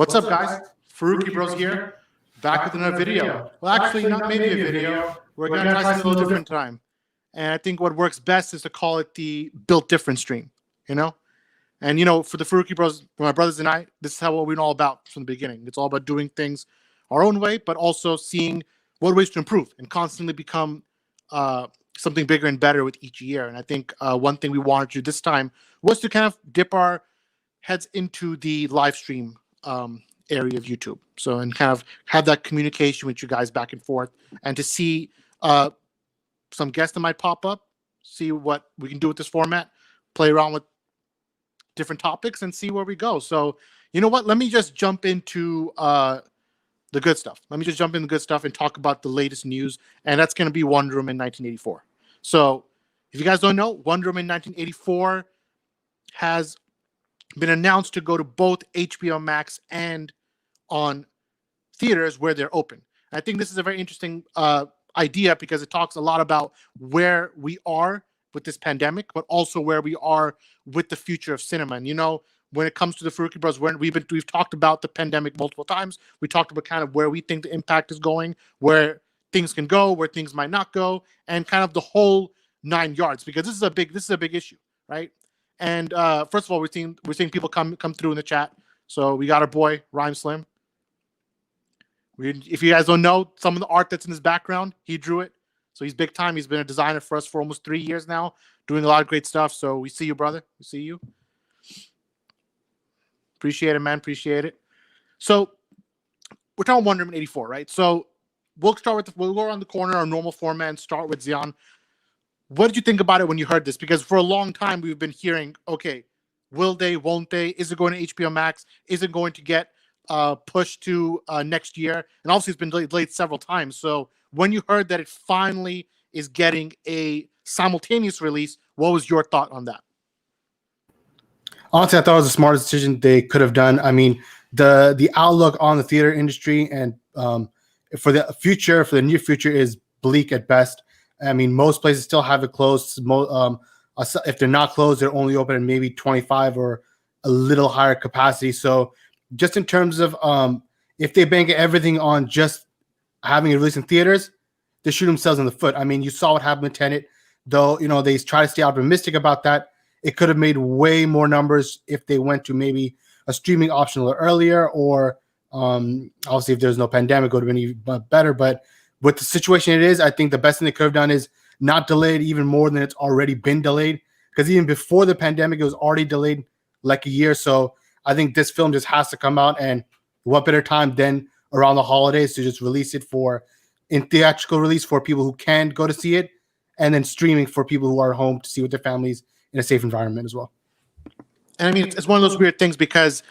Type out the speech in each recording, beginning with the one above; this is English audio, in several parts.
What's up, guys? Farooqi Bros here, back with another video. Well, actually, not maybe a video. We're going to try something a little different time. And I think what works best is to call it the Built Different stream, you know? And, you know, for the Farooqi Bros, for my brothers and I, this is how what we're all about from the beginning. It's all about doing things our own way, but also seeing what ways to improve and constantly become something bigger and better with each year. And I think one thing we wanted to do this time was to kind of dip our heads into the live stream area of YouTube. So, and kind of have that communication with you guys back and forth, and to see some guests that might pop up, see what we can do with this format, play around with different topics, and see where we go. So, you know what? Let me just jump into the good stuff. Let me just jump into the good stuff and talk about the latest news, and that's going to be Wonder Woman 1984. So, if you guys don't know, Wonder Woman 1984 has been announced to go to both HBO Max and on theaters where they're open. And I think this is a very interesting idea because it talks a lot about where we are with this pandemic, but also where we are with the future of cinema. And you know, when it comes to the Farooqi Bros, we've talked about the pandemic multiple times. We talked about kind of where we think the impact is going, where things can go, where things might not go, and kind of the whole 9 yards, because this is a big issue, right? And first of all, we're seeing people come through in the chat. So we got our boy Rhyme Slim. If you guys don't know, some of the art that's in his background, he drew it. So he's big time. He's been a designer for us for almost 3 years now, doing a lot of great stuff. So we see you, brother. We see you. Appreciate it, man. Appreciate it. So we're talking Wonder Woman 84, right? So we'll go around the corner, our normal format, and start with Zion. What did you think about it when you heard this? Because for a long time we've been hearing, okay, will they, won't they? Is it going to HBO Max? Is it going to get pushed to next year? And obviously it's been delayed several times. So when you heard that it finally is getting a simultaneous release, what was your thought on that? Honestly, I thought it was the smartest decision they could have done. I mean, the outlook on the theater industry and for the future, for the near future, is bleak at best. I mean, most places still have it closed. If they're not closed, they're only open at maybe 25 or a little higher capacity. So just in terms of if they bank everything on just having it released in theaters, they shoot themselves in the foot. I mean, you saw what happened with Tenet, though, you know, they try to stay optimistic about that. It could have made way more numbers if they went to maybe a streaming option a little earlier, or obviously if there's no pandemic, it would have been even better. But with the situation it is, I think the best thing they could have done is not delay it even more than it's already been delayed. Because even before the pandemic, it was already delayed like a year. So I think this film just has to come out, and what better time than around the holidays to just release it in theatrical release for people who can go to see it, and then streaming for people who are home to see with their families in a safe environment as well. And I mean, it's one of those weird things because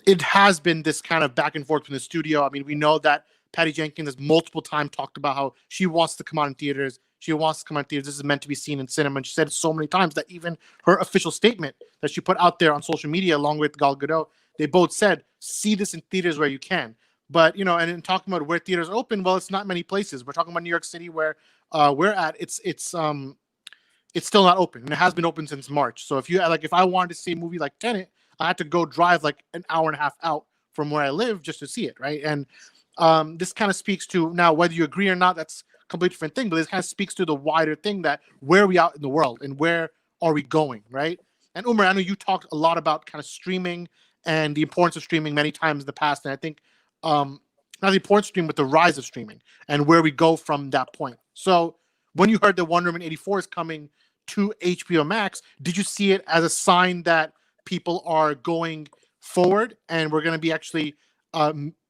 it has been this kind of back and forth from the studio. I mean, we know that Patty Jenkins has multiple times talked about how she wants to come out in theaters. She wants to come out in theaters. This is meant to be seen in cinema. And she said it so many times that even her official statement that she put out there on social media along with Gal Gadot, they both said, see this in theaters where you can. But, you know, and in talking about where theaters are open, well, it's not many places. We're talking about New York City where we're at. It's still not open, and it has been open since March. So if I wanted to see a movie like Tenet, I had to go drive like an hour and a half out from where I live just to see it, right? And this kind of speaks to, now whether you agree or not, that's a completely different thing, but this kind of speaks to the wider thing that where are we out in the world and where are we going, right? And Umar, I know you talked a lot about kind of streaming and the importance of streaming many times in the past, and I think not the importance of streaming, but the rise of streaming and where we go from that point. So when you heard that Wonder Woman 84 is coming to HBO Max, did you see it as a sign that people are going forward and we're going to be actually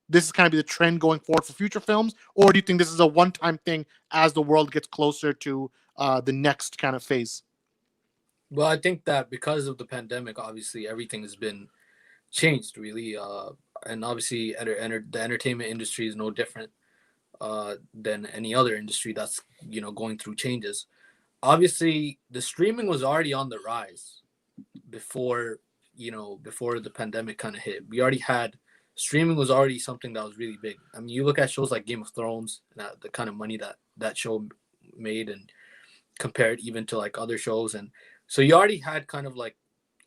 this is kind of be the trend going forward for future films, or do you think this is a one-time thing as the world gets closer to the next kind of phase? Well, I think that because of the pandemic, obviously everything has been changed, really, and obviously the entertainment industry is no different than any other industry that's, you know, going through changes. Obviously, the streaming was already on the rise before the pandemic kind of hit. We already had streaming was already something that was really big. I mean, you look at shows like Game of Thrones, and the kind of money that show made, and compared even to like other shows, and so you already had kind of like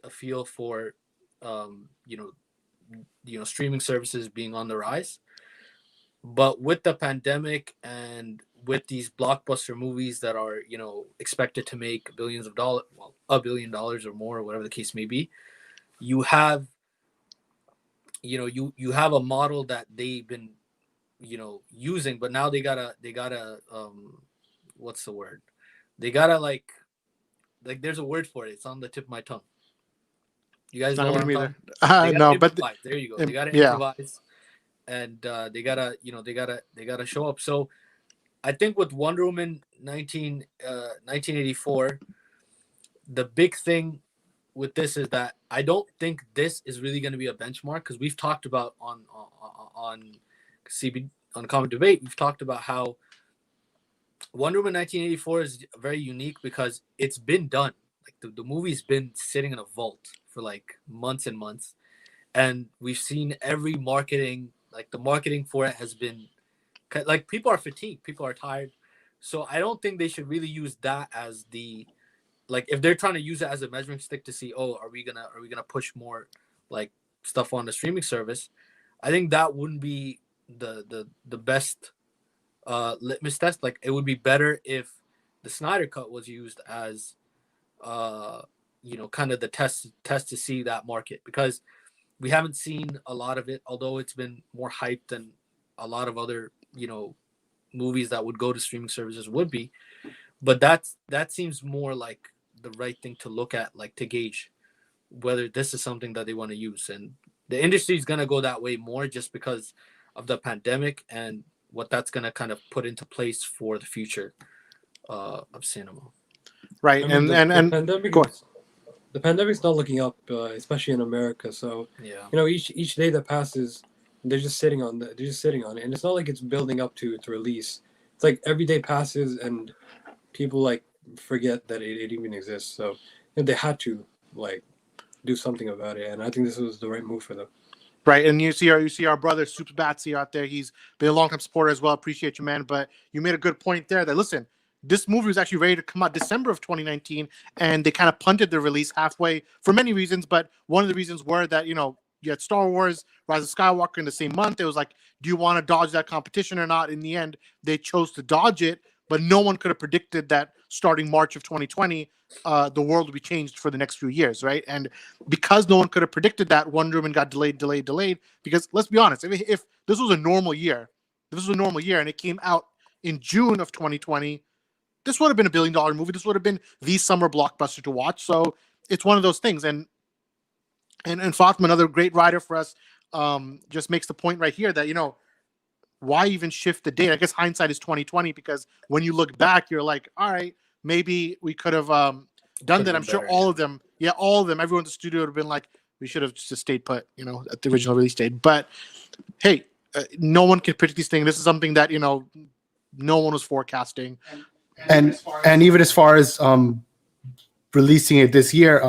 a feel for, streaming services being on the rise. But with the pandemic and with these blockbuster movies that are, expected to make billions of dollars, well, $1 billion or more, or whatever the case may be, you have, you have a model that they've been, using, but now they gotta, what's the word? They gotta like there's a word for it. It's on the tip of my tongue. You guys Not know what coming I'm to me talking? either. They gotta No, but improvise. There you go. They gotta yeah, improvise, and they gotta show up. So I think with Wonder Woman 1984, the big thing with this is that I don't think this is really going to be a benchmark, because we've talked about on Comic Debate, we've talked about how Wonder Woman 1984 is very unique because it's been done. Like the movie's been sitting in a vault for like months and months, and we've seen every marketing. Like the marketing for it has been like, people are fatigued, people are tired. So I don't think they should really use that as the, like, if they're trying to use it as a measuring stick to see, oh, are we gonna push more like stuff on the streaming service? I think that wouldn't be the best litmus test. Like, it would be better if the Snyder cut was used as kind of the test to see that market, because we haven't seen a lot of it, although it's been more hyped than a lot of other movies that would go to streaming services would be. But that seems more like the right thing to look at, like to gauge whether this is something that they want to use. And the industry is going to go that way more just because of the pandemic and what that's going to kind of put into place for the future of cinema. right. I mean, And the pandemic go on. the pandemic's not looking up, especially in America. So Yeah. each day that passes, they're just sitting on it, and it's not like it's building up to its release. It's like every day passes, and people like forget that it even exists. So they had to like do something about it, and I think this was the right move for them. Right, and you see our brother Super Batsy out there. He's been a long-time supporter as well. Appreciate you, man. But you made a good point there that, listen, this movie was actually ready to come out December of 2019, and they kind of punted the release halfway for many reasons. But one of the reasons were that you had Star Wars: Rise of Skywalker in the same month. It was like, do you want to dodge that competition or not? In the end, they chose to dodge it, but no one could have predicted that starting March of 2020, the world would be changed for the next few years, right? And because no one could have predicted that, Wonder Woman got delayed. Because let's be honest, if this was a normal year, and it came out in June of 2020, this would have been $1 billion movie. This would have been the summer blockbuster to watch. So it's one of those things. And Fatima, another great writer for us, just makes the point right here that why even shift the date? I guess hindsight is 2020, because when you look back, you're like, all right, maybe we could have done that. I'm sure all of them, everyone in the studio would have been like, we should have just stayed put, at the original release date. But hey, no one can predict these things. This is something that no one was forecasting. And even as far as releasing it this year,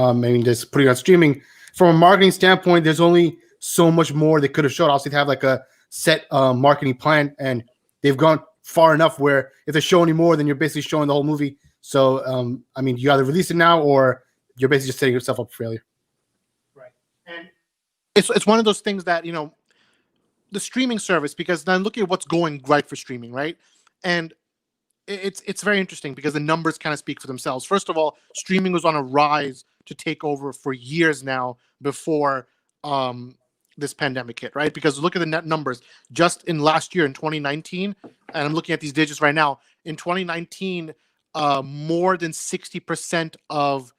just putting it on streaming, from a marketing standpoint, there's only so much more they could have showed. Obviously, they have like a set marketing plan, and they've gone far enough where if they show any more, then you're basically showing the whole movie. So, you either release it now or you're basically just setting yourself up for failure. Right. And it's one of those things that, the streaming service, because then look at what's going right for streaming, right? And it's very interesting because the numbers kind of speak for themselves. First of all, streaming was on a rise to take over for years now before this pandemic hit, right? Because look at the net numbers. Just in last year, in 2019, and I'm looking at these digits right now, in 2019, more than 60% of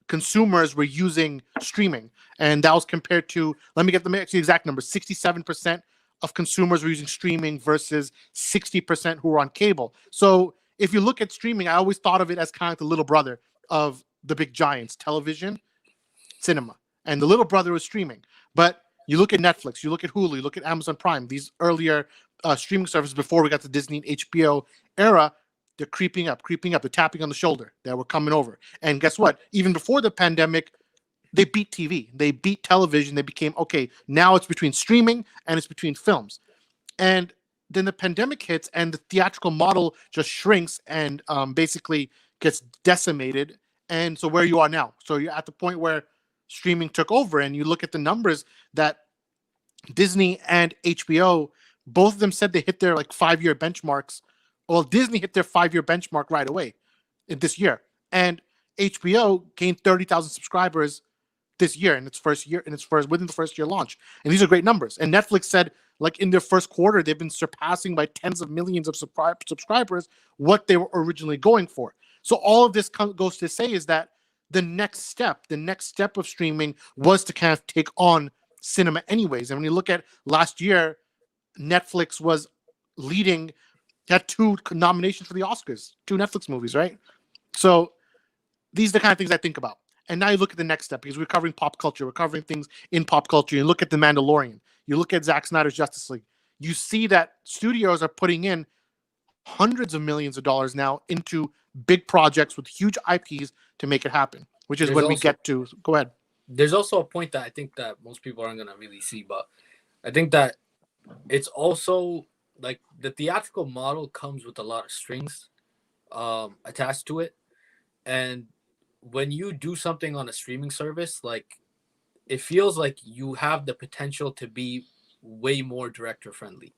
consumers were using streaming. And that was compared to, let me get the exact number, 67% of consumers were using streaming versus 60% who were on cable. So if you look at streaming, I always thought of it as kind of the little brother of the big giants, television, cinema. And the little brother was streaming. But you look at Netflix, you look at Hulu, you look at Amazon Prime, these earlier streaming services before we got the Disney and HBO era, they're creeping up. They're tapping on the shoulder. They were coming over. And guess what? Even before the pandemic, they beat TV. They beat television. They became, okay, now it's between streaming and it's between films. And then the pandemic hits and the theatrical model just shrinks and basically gets decimated. And so where you are now. So you're at the point where streaming took over. And you look at the numbers that Disney and HBO, both of them said they hit their like 5-year benchmarks. Well, Disney hit their 5-year benchmark right away in this year, and HBO gained 30,000 subscribers this year in its first year, within the first year launch. And these are great numbers. And Netflix said, like in their first quarter, they've been surpassing by tens of millions of subscribers what they were originally going for. So all of this goes to say is that the next step of streaming was to kind of take on cinema anyways. And when you look at last year, Netflix was leading, had 2 nominations for the Oscars, 2 Netflix movies, right? So these are the kind of things I think about. And now you look at the next step, because we're covering pop culture, we're covering things in pop culture. You look at The Mandalorian, you look at Zack Snyder's Justice League, you see that studios are putting in hundreds of millions of dollars now into big projects with huge IPs to make it happen, which is when we get to, go ahead. There's also a point that I think that most people aren't going to really see, but I think that it's also like the theatrical model comes with a lot of strings attached to it. And when you do something on a streaming service, like it feels like you have the potential to be way more director friendly.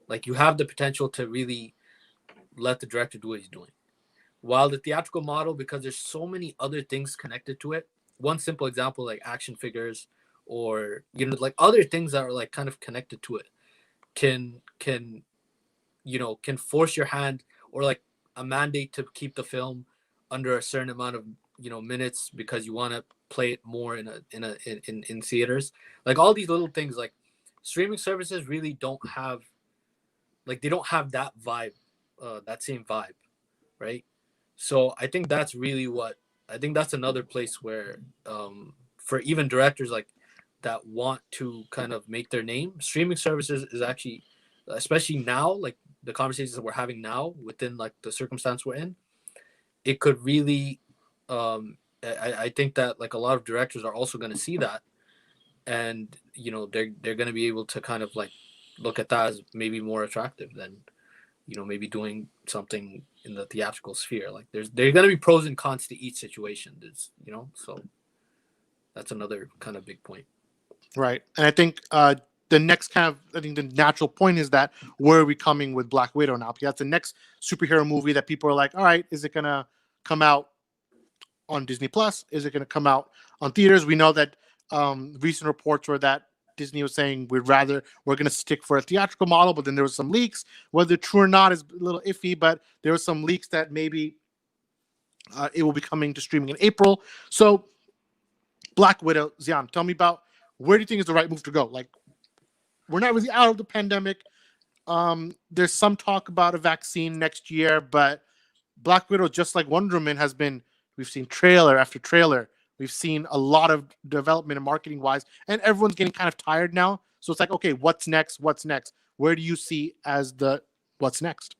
Like you have the potential to really let the director do what he's doing. While the theatrical model, because there's so many other things connected to it, one simple example, like action figures or, you know, like other things that are like kind of connected to it can force your hand, or like a mandate to keep the film under a certain amount of, you know, minutes because you want to play it more in theaters. Like all these little things, like streaming services really don't have, like they don't have that vibe, that same vibe, right? So I think that's really that's another place where for even directors like that want to kind of make their name, streaming services is actually, especially now, like the conversations that we're having now within like the circumstance we're in, it could really I think that like a lot of directors are also going to see that, and you know they're going to be able to kind of like look at that as maybe more attractive than, you know, maybe doing something in the theatrical sphere. Like there's going to be pros and cons to each situation. There's, you know, so that's another kind of big point. Right. And I think the next kind of, I think the natural point is that where are we coming with Black Widow now? Because that's the next superhero movie that people are like, all right, is it going to come out on Disney Plus? Is it going to come out on theaters? We know that recent reports were that Disney was saying we're going to stick for a theatrical model, but then there was some leaks. Whether true or not is a little iffy, but there were some leaks that maybe it will be coming to streaming in April. So Black Widow, Zian, tell me about, where do you think is the right move to go? Like, we're not really out of the pandemic. There's some talk about a vaccine next year, but Black Widow, just like Wonder Woman, we've seen trailer after trailer. We've seen a lot of development and marketing wise, and everyone's getting kind of tired now. So it's like, okay, what's next? What's next? Where do you see as the what's next?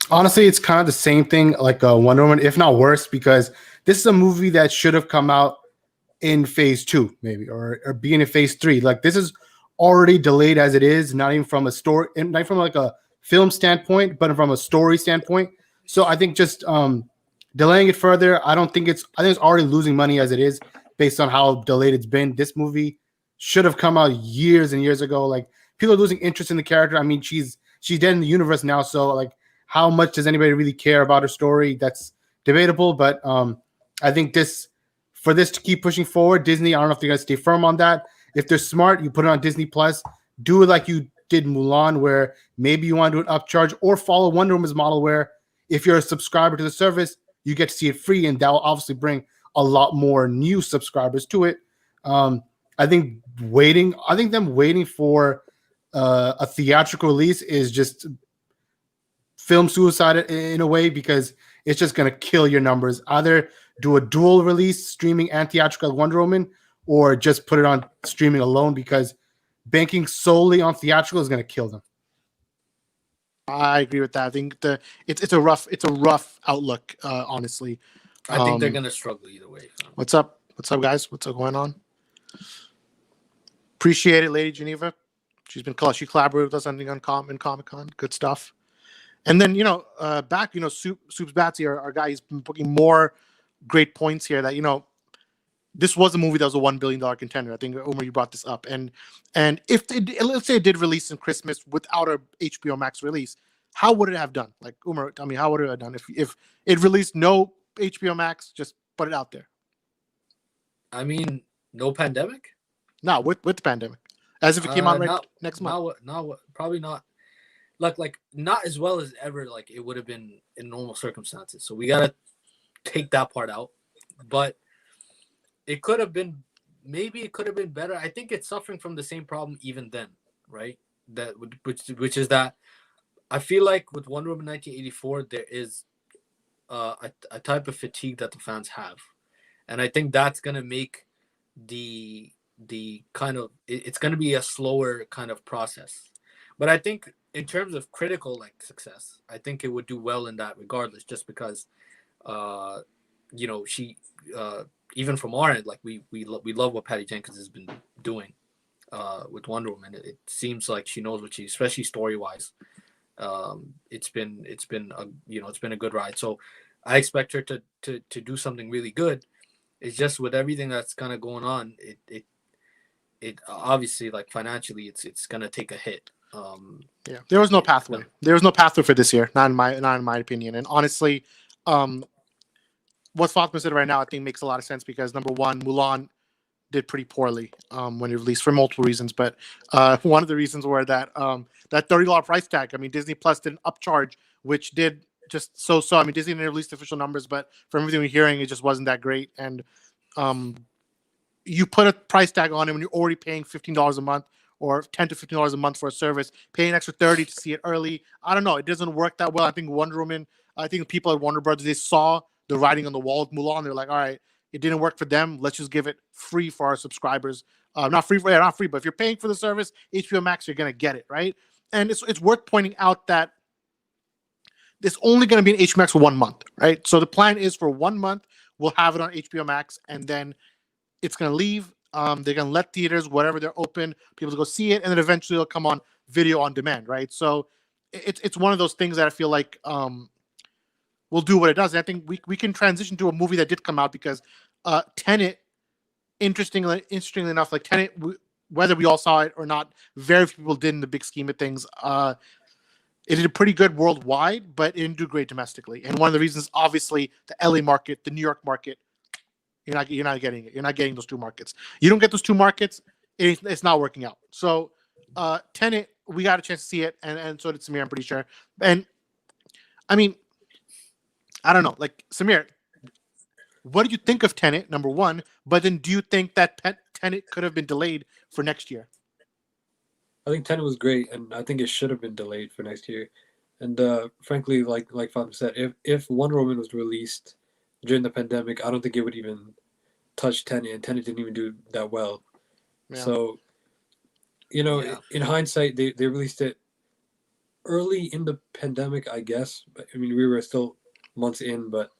Honestly, it's kind of the same thing like Wonder Woman, if not worse, because this is a movie that should have come out in phase 2, maybe, or being in phase 3. Like this is already delayed as it is, not even from a story, not from like a film standpoint, but from a story standpoint. So I think just delaying it further, I think it's already losing money as it is based on how delayed it's been. This movie should have come out years and years ago. Like people are losing interest in the character. I mean, she's dead in the universe now, so like how much does anybody really care about her story? That's debatable, but I think for this to keep pushing forward, Disney, I don't know if they're gonna stay firm on that. If they're smart, you put it on Disney Plus, do it like you did Mulan, where maybe you want to do an upcharge, or follow Wonder Woman's model where if you're a subscriber to the service, you get to see it free, and that will obviously bring a lot more new subscribers to it. I think them waiting for a theatrical release is just film suicide in a way, because it's just going to kill your numbers. Either do a dual release, streaming and theatrical like Wonder Woman, or just put it on streaming alone, because banking solely on theatrical is going to kill them. I agree with that. I think it's a rough outlook, honestly. I think they're gonna struggle either way. So. What's up, guys? What's up going on? Appreciate it, Lady Geneva. She collaborated with us on Comic-Con. Good stuff. And then Soups Batsy, our guy, he's been booking more great points here that, this was a movie that was a $1 billion contender. I think, Umar, you brought this up. And if let's say it did release in Christmas without a HBO Max release, how would it have done? Like, Umar, tell me, how would it have done if it released no HBO Max? Just put it out there. I mean, no pandemic? No, with the pandemic. As if it came out next month. Probably not. Like not as well as ever like it would have been in normal circumstances. So we gotta take that part out. But it could have been, maybe it could have been better. I think it's suffering from the same problem even then, right? Which is that I feel like with Wonder Woman 1984 there is a type of fatigue that the fans have, and I think that's gonna make the kind of it's gonna be a slower kind of process. But I think in terms of critical like success, I think it would do well in that regardless, just because she even from our end, like we love what Patty Jenkins has been doing with Wonder Woman. It seems like she knows what she, especially story wise. It's been a good ride. So I expect her to do something really good. It's just with everything that's kind of going on, it obviously like financially it's gonna take a hit. There was no pathway. There was no pathway for this year, not in my opinion. And honestly, what Fatima said right now, I think makes a lot of sense because number one, Mulan did pretty poorly when it released for multiple reasons. But one of the reasons were that that $30 price tag. I mean, Disney Plus did an upcharge, which did just so. I mean, Disney didn't release the official numbers, but from everything we're hearing, it just wasn't that great. And you put a price tag on it when you're already paying $15 a month or $10 to $15 a month for a service, paying an extra $30 to see it early. I don't know. It doesn't work that well. I think Wonder Woman, I think people at Warner Brothers, they saw the writing on the wall with Mulan. They're like, all right, it didn't work for them. Let's just give it free for our subscribers. Not free, but if you're paying for the service, HBO Max, you're going to get it, right? And it's worth pointing out that it's only going to be in HBO Max for 1 month, right? So the plan is for 1 month, we'll have it on HBO Max, and then it's going to leave. They're going to let theaters, whatever they're open, people to go see it, and then eventually it'll come on video on demand, right? So it's one of those things that I feel like will do what it does. And I think we can transition to a movie that did come out because Tenet, interestingly enough, like Tenet, whether we all saw it or not, very few people did in the big scheme of things. It did pretty good worldwide, but it didn't do great domestically. And one of the reasons, obviously, the LA market, the New York market, you're not getting it. You're not getting those two markets. You don't get those two markets, it's not working out. So Tenet, we got a chance to see it, and so did Samir, I'm pretty sure. And I mean, I don't know, like Samir, what did you think of Tenet, number one? But then do you think that Tenet could have been delayed for next year? I think Tenet was great, and I think it should have been delayed for next year. And frankly, like Fatima said, if Wonder Woman was released during the pandemic, I don't think it would even touch Tenet, and Tenet didn't even do that well. Yeah. So, in hindsight, they released it early in the pandemic, I guess. I mean, we were still months in, but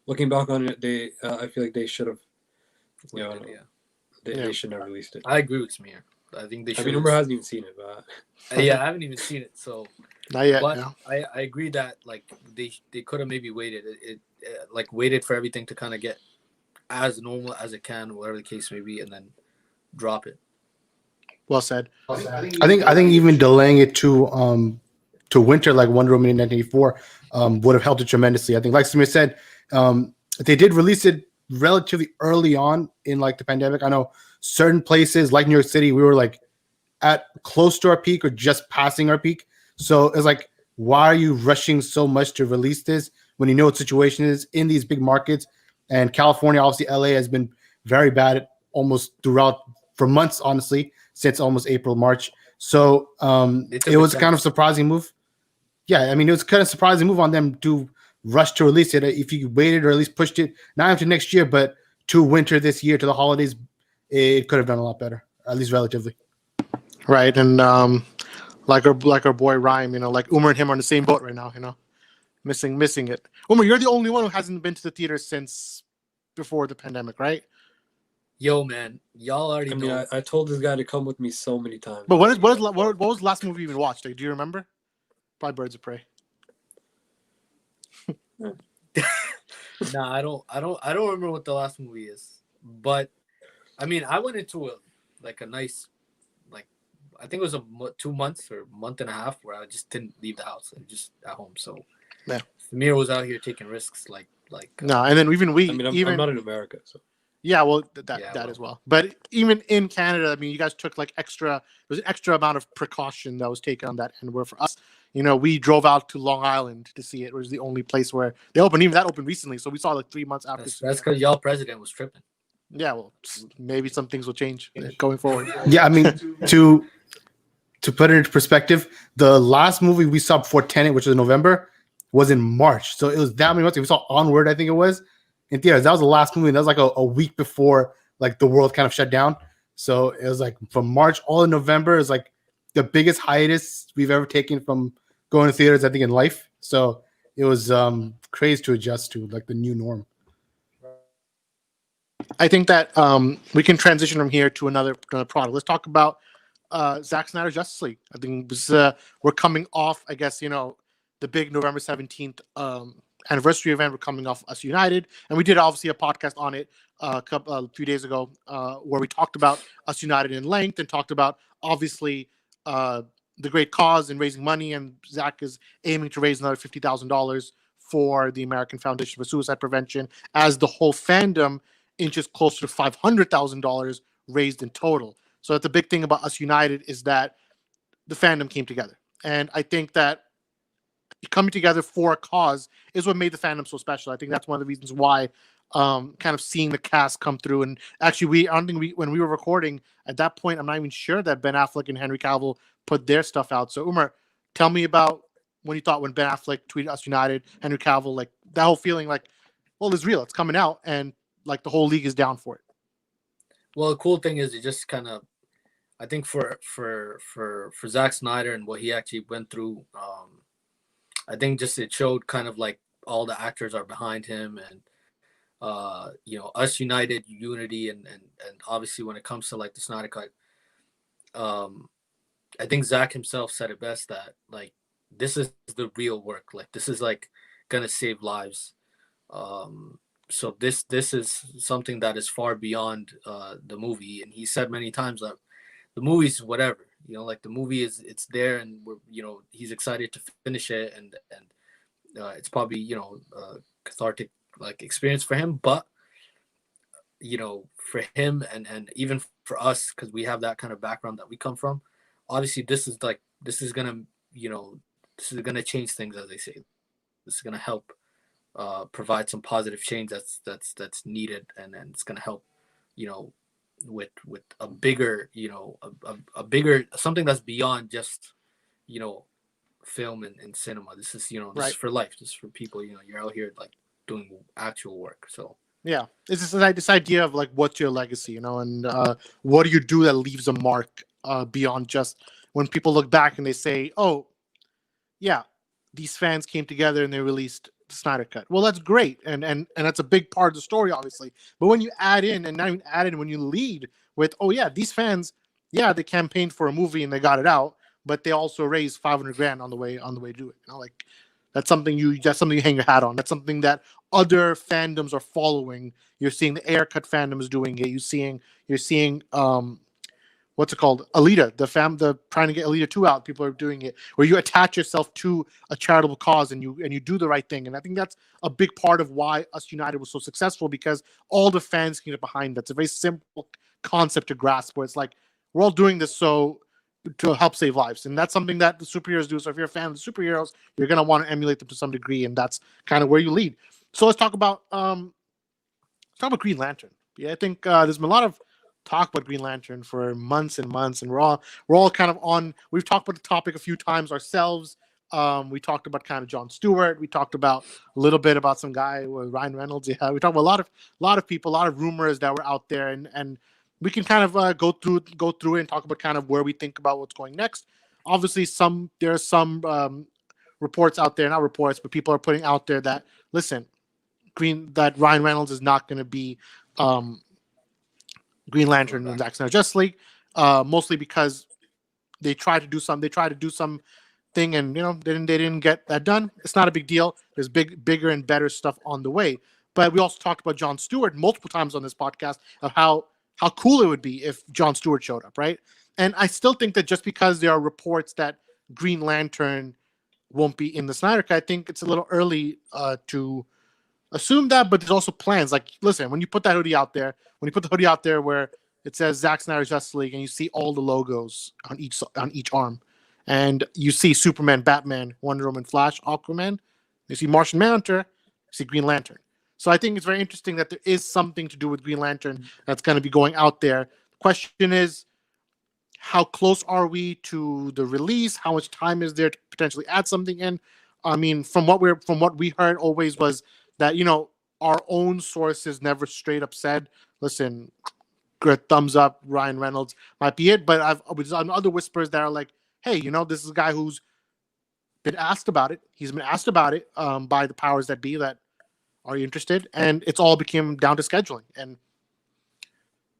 looking back on it, I feel like they should have, they should have released it. I agree with Samir. I think they should. I mean, Umar hasn't even seen it, but I haven't even seen it, so not yet. But no. I agree that like they could have maybe waited. Like waited for everything to kind of get as normal as it can, whatever the case may be, and then drop it. Well said. I think even delaying it to winter like Wonder Woman in 1984 would have helped it tremendously. I think, like Samir said, they did release it relatively early on in like the pandemic. I know certain places like New York City, we were like at close to our peak or just passing our peak. So it's like, why are you rushing so much to release this when you know what the situation is in these big markets? And California, obviously LA has been very bad almost throughout for months, honestly, since almost April, March. So it was kind of surprising move. Yeah, I mean, it was kind of surprising move on them to rush to release it. If you waited or at least pushed it, not into next year, but to winter this year, to the holidays, it could have done a lot better, at least relatively. Right, and like our boy Rhyme, like Umar and him are in the same boat right now, missing it. Umar, you're the only one who hasn't been to the theater since before the pandemic, right? Yo, man, y'all already know. I told this guy to come with me so many times. But what was the last movie you even watched? Like, do you remember? Probably Birds of Prey. Nah, I don't remember what the last movie is. But I mean, I went into a nice, like, I think it was 2 months or month and a half where I just didn't leave the house. I was just at home. So Yeah. Samir was out here taking risks, No, and then even we, I mean, I'm even not in America, so yeah, well, Yeah, that as well. But even in Canada, I mean, you guys took like extra. There's an extra amount of precaution that was taken on that end. Where for us, we drove out to Long Island to see it. It was the only place where they opened. Even that opened recently, so we saw like 3 months after. that's because y'all president was tripping. Yeah, well, maybe some things will change going forward. Yeah, I mean, to put it into perspective, the last movie we saw before Tenet, which was in November, was in March. So it was that many months. We saw Onward, I think it was, in theaters. That was the last movie. And that was like a week before like the world kind of shut down. So it was like from March all in November is like the biggest hiatus we've ever taken from going to theaters, I think, in life. So it was crazy to adjust to like the new norm. I think that we can transition from here to another product. Let's talk about Zack Snyder's Justice League. I think this, we're coming off, I guess, the big November 17th anniversary event. We're coming off Us United, and we did obviously a podcast on it a few days ago where we talked about Us United in length and talked about obviously the great cause and raising money. And Zack is aiming to raise another $50,000 for the American Foundation for Suicide Prevention, as the whole fandom inches closer to $500,000 raised in total. So that's the big thing about Us United, is that the fandom came together. And I think that coming together for a cause is what made the fandom so special. I think that's one of the reasons why kind of seeing the cast come through. And actually, I don't think when we were recording at that point, I'm not even sure that Ben Affleck and Henry Cavill put their stuff out. So Umar, tell me about when you thought when Ben Affleck tweeted Us United, Henry Cavill, like that whole feeling like, well, it's real, it's coming out, and like the whole league is down for it. Well, the cool thing is it just kind of, I think for Zack Snyder and what he actually went through, I think just it showed kind of like all the actors are behind him, and Us United, unity, and obviously when it comes to like the Snyder Cut, I think Zack himself said it best that like this is the real work, like this is like gonna save lives. So this is something that is far beyond the movie, and he said many times that the movie's whatever, like the movie it's there, and we're he's excited to finish it, and it's probably a cathartic like experience for him, but for him and even for us, because we have that kind of background that we come from, obviously this is gonna change things, as they say. This is gonna help provide some positive change that's needed, and it's gonna help with a bigger a bigger something that's beyond just film and cinema. This is this Right. is for life. This is for people. You're out here like doing actual work. So Yeah, it's just this idea of like, what's your legacy, and what do you do that leaves a mark beyond just when people look back and they say, oh, yeah, these fans came together and they released the Snyder Cut. Well, that's great, and that's a big part of the story, obviously. But when you add in, and not even add in, when you lead with, oh yeah, these fans, yeah, they campaigned for a movie and they got it out, but they also raised 500 grand on the way to do it. Like that's something you hang your hat on. That's something that other fandoms are following. You're seeing the Aircut fandom is doing it. You're seeing what's it called? Alita, the trying to get Alita 2 out. People are doing it where you attach yourself to a charitable cause and you do the right thing. And I think that's a big part of why Us United was so successful, because all the fans can get behind that. It's a very simple concept to grasp, where it's like, we're all doing this to help save lives. And that's something that the superheroes do. So if you're a fan of the superheroes, you're going to want to emulate them to some degree. And that's kind of where you lead. So let's talk about Green Lantern. Yeah, I think there's been a lot of talk about Green Lantern for months and months, and we're all kind of on. We've talked about the topic a few times ourselves. We talked about kind of Jon Stewart. We talked about a little bit about some guy, Ryan Reynolds. Yeah, we talked about a lot of people, a lot of rumors that were out there, and we can kind of go through it and talk about kind of where we think about what's going next. Obviously, there are some reports out there, not reports, but people are putting out there that, listen, that Ryan Reynolds is not going to be Green Lantern in Zack Snyder Justice League, mostly because they tried to do some thing, and they didn't get that done. It's not a big deal. There's bigger and better stuff on the way. But we also talked about Jon Stewart multiple times on this podcast of how cool it would be if Jon Stewart showed up, right? And I still think that just because there are reports that Green Lantern won't be in the Snyder Cut, I think it's a little early to assume that. But there's also plans. Like, listen, when you put that hoodie out there, where it says Zack Snyder's Justice League, and you see all the logos on each arm, and you see Superman, Batman, Wonder Woman, Flash, Aquaman, you see Martian Manhunter, you see Green Lantern. So I think it's very interesting that there is something to do with Green Lantern that's going to be going out there. The question is, how close are we to the release? How much time is there to potentially add something in? I mean, from what we heard always was that, our own sources never straight up said, listen, thumbs up, Ryan Reynolds might be it. But I've other whispers that are like, hey, this is a guy who's been asked about it. He's been asked about it by the powers that be that are you interested? And it's all became down to scheduling. And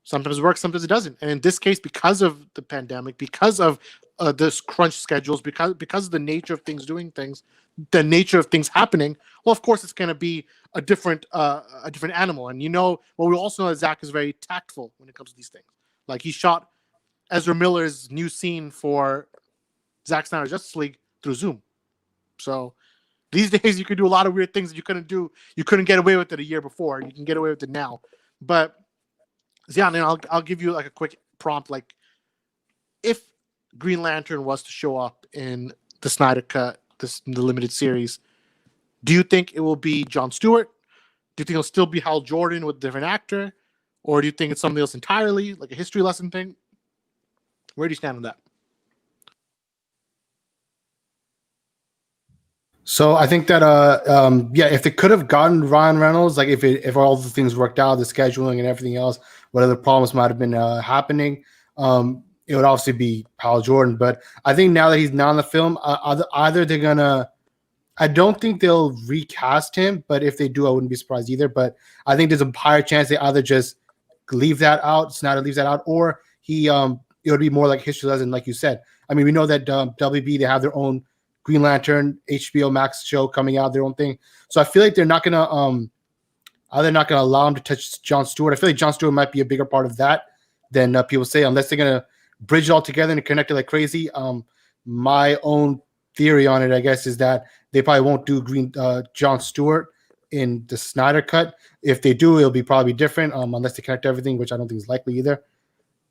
sometimes it works, sometimes it doesn't. And in this case, because of the pandemic, because of this crunch schedules, because of the nature of things doing things, the nature of things happening, well, of course, it's going to be a different animal. And we also know that Zack is very tactful when it comes to these things. Like, he shot Ezra Miller's new scene for Zack Snyder's Justice League through Zoom. So these days you can do a lot of weird things that you couldn't do. You couldn't get away with it a year before. You can get away with it now. But Zion, I'll give you like a quick prompt. Like, if Green Lantern was to show up in the Snyder Cut, the limited series, do you think it will be Jon Stewart? Do you think it'll still be Hal Jordan with a different actor? Or do you think it's something else entirely, like a history lesson thing? Where do you stand on that? So I think that if they could have gotten Ryan Reynolds, like if all the things worked out, the scheduling and everything else, what other problems might have been happening, it would obviously be Hal Jordan. But I think now that he's not in the film, either they're gonna, I don't think they'll recast him, but if they do, I wouldn't be surprised either. But I think there's a higher chance they either just leave that out, Snyder leaves that out, or it would be more like history lesson, like you said. I mean, we know that WB, they have their own Green Lantern HBO Max show coming out, their own thing. So I feel like they're not gonna allow him to touch Jon Stewart. I feel like Jon Stewart might be a bigger part of that than people say, unless they're gonna bridge it all together and connect it like crazy. My own theory on it, I guess, is that they probably won't do Jon Stewart in the Snyder Cut. If they do, it'll be probably different, unless they connect everything, which I don't think is likely either.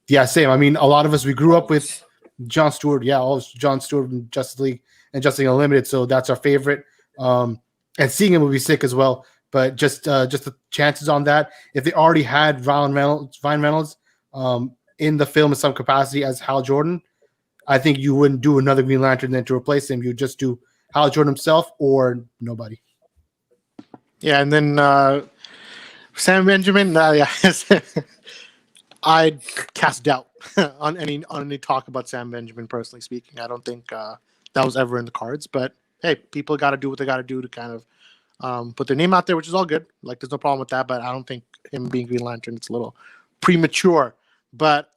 Yeah, same. I mean, a lot of us, we grew up with Jon Stewart. Yeah, all Jon Stewart in Justice League and Justice League Unlimited, so that's our favorite. And seeing him would be sick as well. But just the chances on that, if they already had Ryan Reynolds in the film in some capacity as Hal Jordan, I think you wouldn't do another Green Lantern then to replace him. You just do Hal Jordan himself or nobody. Yeah, and then Sam Benjamin, I'd cast doubt on any talk about Sam Benjamin, personally speaking. I don't think that was ever in the cards. But hey, people got to do what they got to do to kind of put their name out there, which is all good. Like, there's no problem with that. But I don't think him being Green Lantern, it's a little premature. But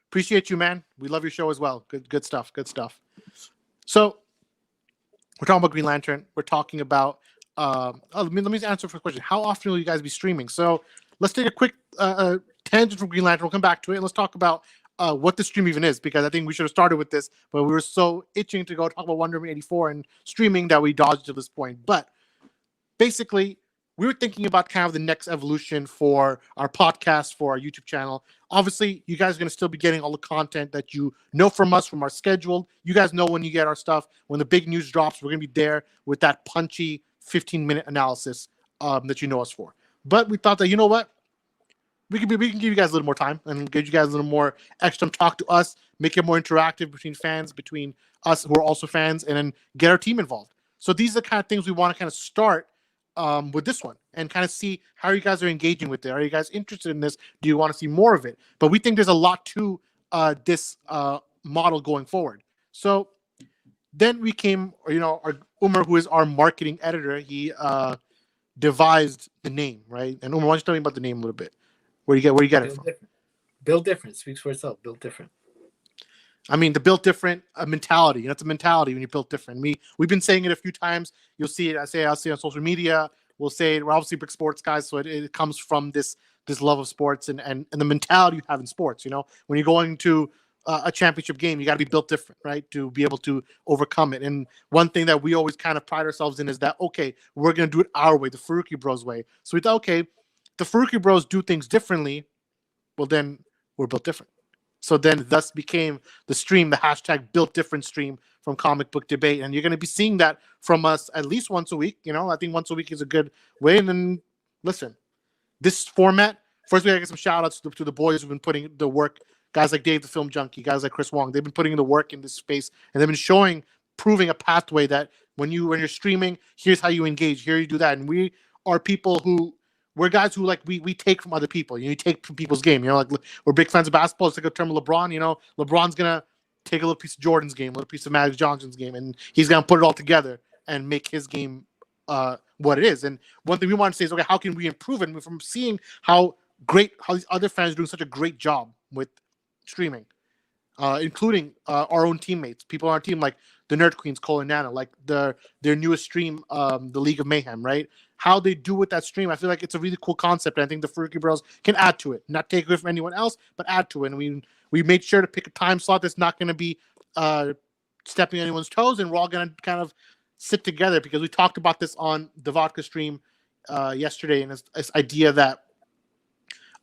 appreciate you, man. We love your show as well. Good stuff. Good stuff. So we're talking about Green Lantern. We're talking about let me answer for a question. How often will you guys be streaming? So let's take a quick tangent from Green Lantern. We'll come back to it. And let's talk about what the stream even is, because I think we should have started with this, but we were so itching to go talk about WW84 and streaming that we dodged to this point. But basically, we were thinking about kind of the next evolution for our podcast, for our YouTube channel. Obviously, you guys are going to still be getting all the content that you know from us, from our schedule. You guys know when you get our stuff. When the big news drops, we're going to be there with that punchy 15-minute analysis that you know us for. But we thought that, you know what? We can give you guys a little more time and give you guys a little more extra talk to us, make it more interactive between fans, between us who are also fans, and then get our team involved. So these are the kind of things we want to kind of start with this one and kind of see how you guys are engaging with it. Are you guys interested in this? Do you want to see more of it? But we think there's a lot to this model going forward. So then we came, our Umar, who is our marketing editor, he devised the name, right? And Umar, why don't you tell me about the name a little bit? Where you get it from? Build different speaks for itself. Build different. I mean, the built different mentality. That's a mentality when you build different. We've been saying it a few times. You'll see it. I'll see it on social media. we'll say we're obviously big sports guys, so it comes from this love of sports and the mentality you have in sports. You know, when you're going to a championship game, you got to be built different, right, to be able to overcome it. And one thing that we always kind of pride ourselves in is that, okay, we're going to do it our way, the Farooqi Bros way. So we thought, okay, the Farooqi Bros do things differently. Well, then we're built different. So then thus became the stream, the hashtag built different stream from Comic Book Debate. And you're going to be seeing that from us at least once a week. You know, I think once a week is a good way. And then listen, this format, first we got to get some shout outs to the boys who've been putting the work, guys like Dave the Film Junkie, guys like Chris Wong. They've been putting in the work in this space, and they've been proving a pathway that when you're streaming, here's how you engage, here you do that. And we are people who, we're guys who like we take from other people. You take from people's game. You know, like we're big fans of basketball. It's like a term of LeBron. You know, LeBron's gonna take a little piece of Jordan's game, a little piece of Magic Johnson's game, and he's gonna put it all together and make his game what it is. And one thing we want to say is, okay, how can we improve it? And from seeing how these other fans are doing such a great job with streaming, including our own teammates, people on our team like the Nerd Queens, Cole and Nana, like their newest stream, the League of Mayhem, right? How they do with that stream, I feel like it's a really cool concept. And I think the Farooqi Bros can add to it, not take away from anyone else, but add to it. And we made sure to pick a time slot that's not going to be stepping on anyone's toes, and we're all going to kind of sit together, because we talked about this on the Vodka stream yesterday, and this idea that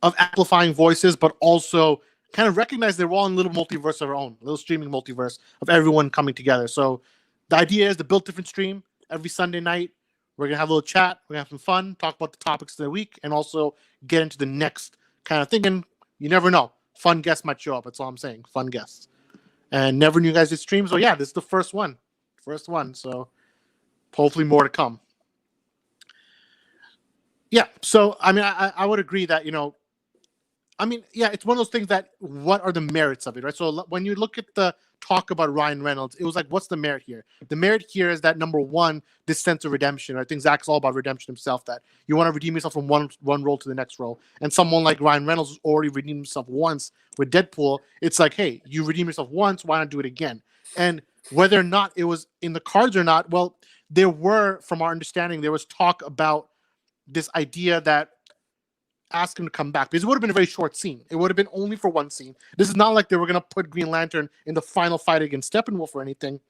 of amplifying voices, but also kind of recognize they're all in a little multiverse of our own, a little streaming multiverse of everyone coming together. So the idea is to build different stream every Sunday night. We're going to have a little chat. We're going to have some fun, talk about the topics of the week, and also get into the next kind of thing. And you never know. Fun guests might show up. That's all I'm saying. Fun guests. And never knew you guys did streams. So, yeah, this is the first one. First one. So, hopefully more to come. Yeah. So, I mean, I would agree that, you know, I mean, yeah, it's one of those things that what are the merits of it, right? So when you look at the talk about Ryan Reynolds, it was like, what's the merit here? The merit here is that, number one, this sense of redemption. I think Zack's all about redemption himself, that you want to redeem yourself from one role to the next role. And someone like Ryan Reynolds who's already redeemed himself once with Deadpool, it's like, hey, you redeem yourself once, why not do it again? And whether or not it was in the cards or not, well, there were, from our understanding, there was talk about this idea that ask him to come back, because it would have been a very short scene. It would have been only for one scene. This is not like they were going to put Green Lantern in the final fight against Steppenwolf or anything.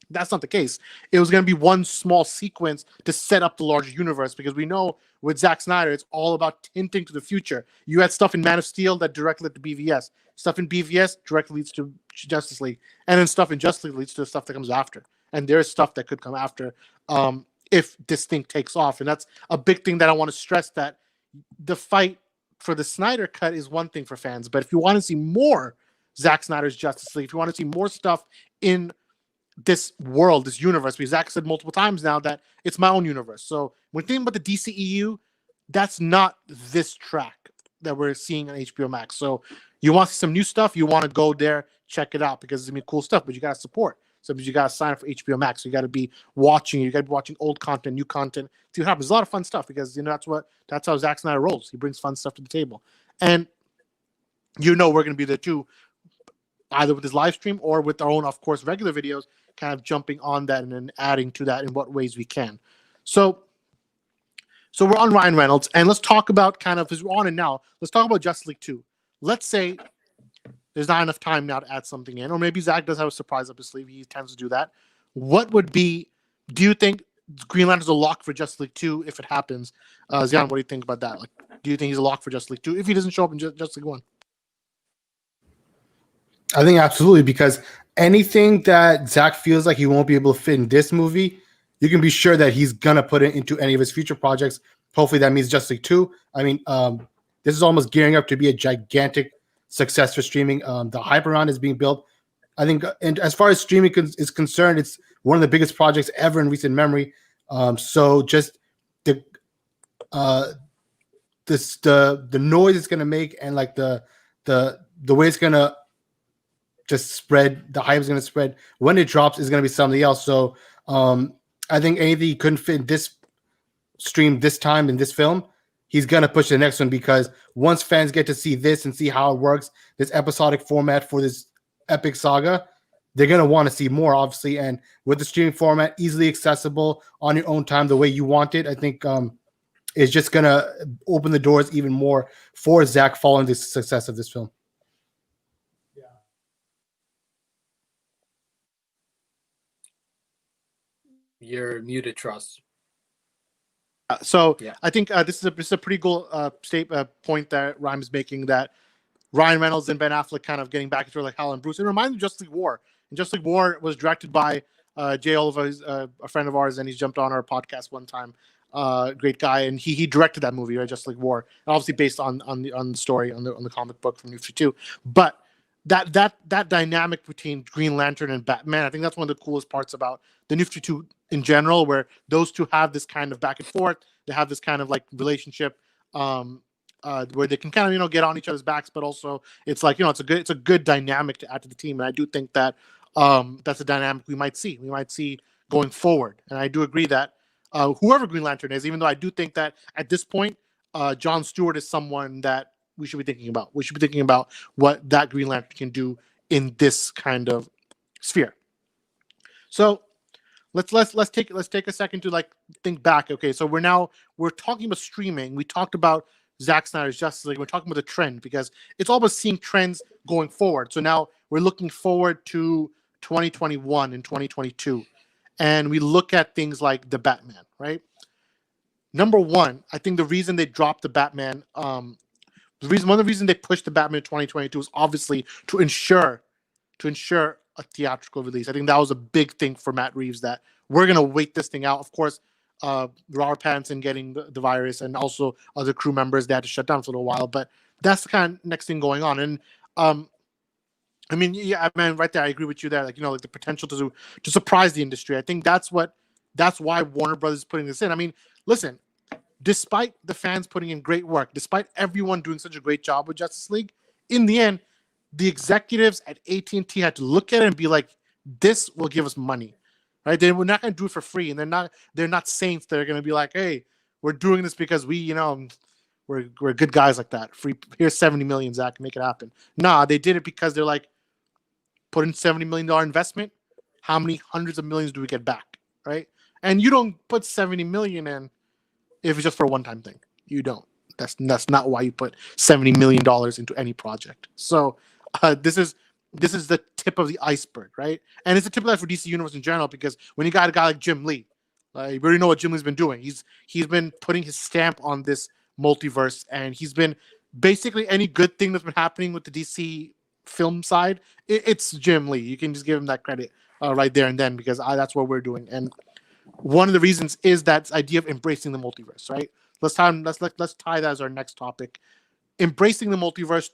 That's not the case. It was going to be one small sequence to set up the larger universe, because we know with Zack Snyder, it's all about hinting to the future. You had stuff in Man of Steel that directly led to BVS. Stuff in BVS directly leads to Justice League. And then stuff in Justice League leads to the stuff that comes after. And there's stuff that could come after if this thing takes off. And that's a big thing that I want to stress, that the fight for the Snyder cut is one thing for fans, but if you want to see more Zack Snyder's Justice League, if you want to see more stuff in this world, this universe, because Zack said multiple times now that it's my own universe. So when thinking about the DCEU, that's not this track that we're seeing on HBO Max. So you want to see some new stuff, you want to go there, check it out, because it's gonna be cool stuff, but you got to support. So you got to sign up for HBO Max. So you got to be watching. You got to be watching old content, new content. See what happens. There's a lot of fun stuff, because you know that's how Zack Snyder rolls. He brings fun stuff to the table, and you know we're going to be there too, either with his live stream or with our own, of course, regular videos, kind of jumping on that and then adding to that in what ways we can. So we're on Ryan Reynolds, and let's talk about kind of, because we're on it now. Let's talk about Justice League 2. Let's say there's not enough time now to add something in, or maybe Zack does have a surprise up his sleeve. He tends to do that. What would be, do you think Green Lantern's a lock for Justice League 2 if it happens? Zion, what do you think about that? Like, do you think he's a lock for Justice League 2 if he doesn't show up in Justice League 1? I think absolutely, because anything that Zack feels like he won't be able to fit in this movie, you can be sure that he's going to put it into any of his future projects. Hopefully that means Justice League 2. I mean, this is almost gearing up to be a gigantic success for streaming. The hype around is being built. I think, and as far as streaming is concerned, it's one of the biggest projects ever in recent memory. So just the noise it's gonna make, and like the way it's gonna just spread, the hype is gonna spread when it drops is gonna be something else. So I think anything he couldn't fit in this stream this time in this film, he's going to push the next one, because once fans get to see this and see how it works, this episodic format for this epic saga, they're going to want to see more, obviously. And with the streaming format, easily accessible on your own time, the way you want it, I think is just going to open the doors even more for Zack following the success of this film. You're muted, Trust. So Yeah. I think this is a pretty cool point that Ryan is making, that Ryan Reynolds and Ben Affleck kind of getting back into like Hal and Bruce. It reminds me of Justice League War. And Justice League War was directed by Jay Oliva, who's a friend of ours, and he's jumped on our podcast one time. Great guy, and he directed that movie, right? Justice League War, and obviously based on the story on the comic book from New 52. But that dynamic between Green Lantern and Batman, I think that's one of the coolest parts about the New 52 in general, where those two have this kind of back and forth. They have this kind of like relationship. Where they can kind of get on each other's backs, but also it's like it's a good dynamic to add to the team, and I do think that that's a dynamic we might see going forward. And I do agree that whoever Green Lantern is, even though I do think that at this point, Jon Stewart is someone that we should be thinking about. We should be thinking about what that Green Lantern can do in this kind of sphere. So let's take a second to like think back. Okay, so we're talking about streaming. We talked about Zack Snyder's Justice League. We're talking about the trend because it's all about seeing trends going forward. So now we're looking forward to 2021 and 2022, and we look at things like the Batman, right? Number one, I think the reason they dropped the Batman, one of the reasons they pushed the Batman in 2022 is obviously to ensure a theatrical release. I think that was a big thing for Matt Reeves, that we're gonna wait this thing out. Of course, Robert Pattinson getting the virus, and also other crew members, they had to shut down for a little while. But that's the kind of next thing going on. And I mean, yeah, man, right there, I agree with you there. Like like the potential to surprise the industry. I think that's why Warner Brothers is putting this in. I mean, listen, despite the fans putting in great work, despite everyone doing such a great job with Justice League, in the end, the executives at AT&T had to look at it and be like, "This will give us money." Right? We're not going to do it for free, and they're not saints. They're going to be like, "Hey, we're doing this because we're good guys like that. Free, here's $70 million, Zach, make it happen." Nah, they did it because they're like, put in $70 million investment. How many hundreds of millions do we get back? Right? And you don't put $70 million in if it's just for a one-time thing. You don't. That's not why you put $70 million into any project. So this is the tip of the iceberg, right? And it's the tip of that for DC Universe in general, because when you got a guy like Jim Lee, you already know what Jim Lee's been doing. He's been putting his stamp on this multiverse, and he's been basically any good thing that's been happening with the DC film side, it's Jim Lee. You can just give him that credit right there and then, because that's what we're doing. And one of the reasons is that idea of embracing the multiverse, right? Let's tie that as our next topic. Embracing the multiverse,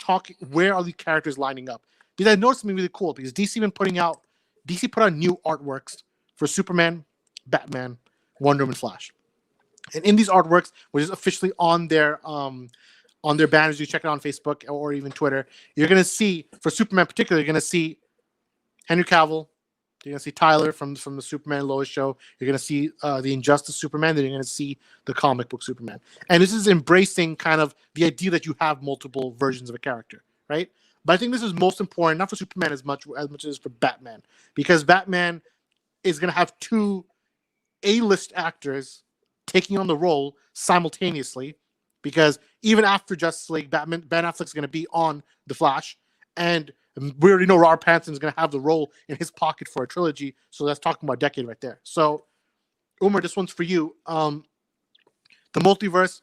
where are the characters lining up? Because I noticed something really cool, because DC put out new artworks for Superman, Batman, Wonder Woman, Flash. And in these artworks, which is officially on their banners, you check it out on Facebook or even Twitter, you're gonna see, for Superman particularly, you're gonna see Henry Cavill, you're gonna see Tyler from the Superman and Lois show, you're gonna see the Injustice Superman, then you're gonna see the comic book Superman. And this is embracing kind of the idea that you have multiple versions of a character, right? But I think this is most important, not for Superman as much as for Batman, because Batman is gonna have two A-list actors taking on the role simultaneously, because even after Justice League, Ben Affleck's going to be on The Flash, and we already know Robert Pattinson is going to have the role in his pocket for a trilogy, so that's talking about a decade right there. So, Umar, this one's for you. The multiverse,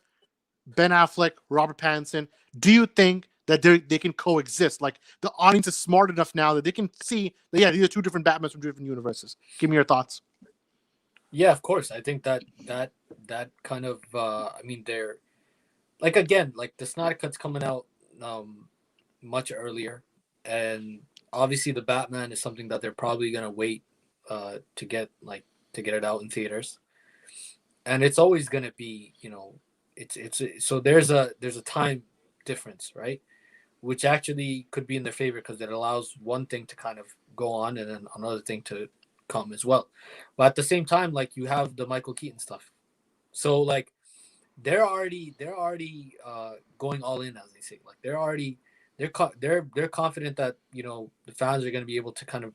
Ben Affleck, Robert Pattinson, do you think that they can coexist? Like, the audience is smart enough now that they can see that, yeah, these are two different Batmans from different universes. Give me your thoughts. Yeah, of course. I think that kind of I mean, they're like, again, like the Snyder Cut's coming out much earlier, and obviously the Batman is something that they're probably gonna wait to get it out in theaters, and it's always gonna be, it's so there's a time difference, right? Which actually could be in their favor, because it allows one thing to kind of go on and then another thing to come as well. But at the same time, like, you have the Michael Keaton stuff, so like they're already going all in, as they say. Like, they're confident that the fans are going to be able to kind of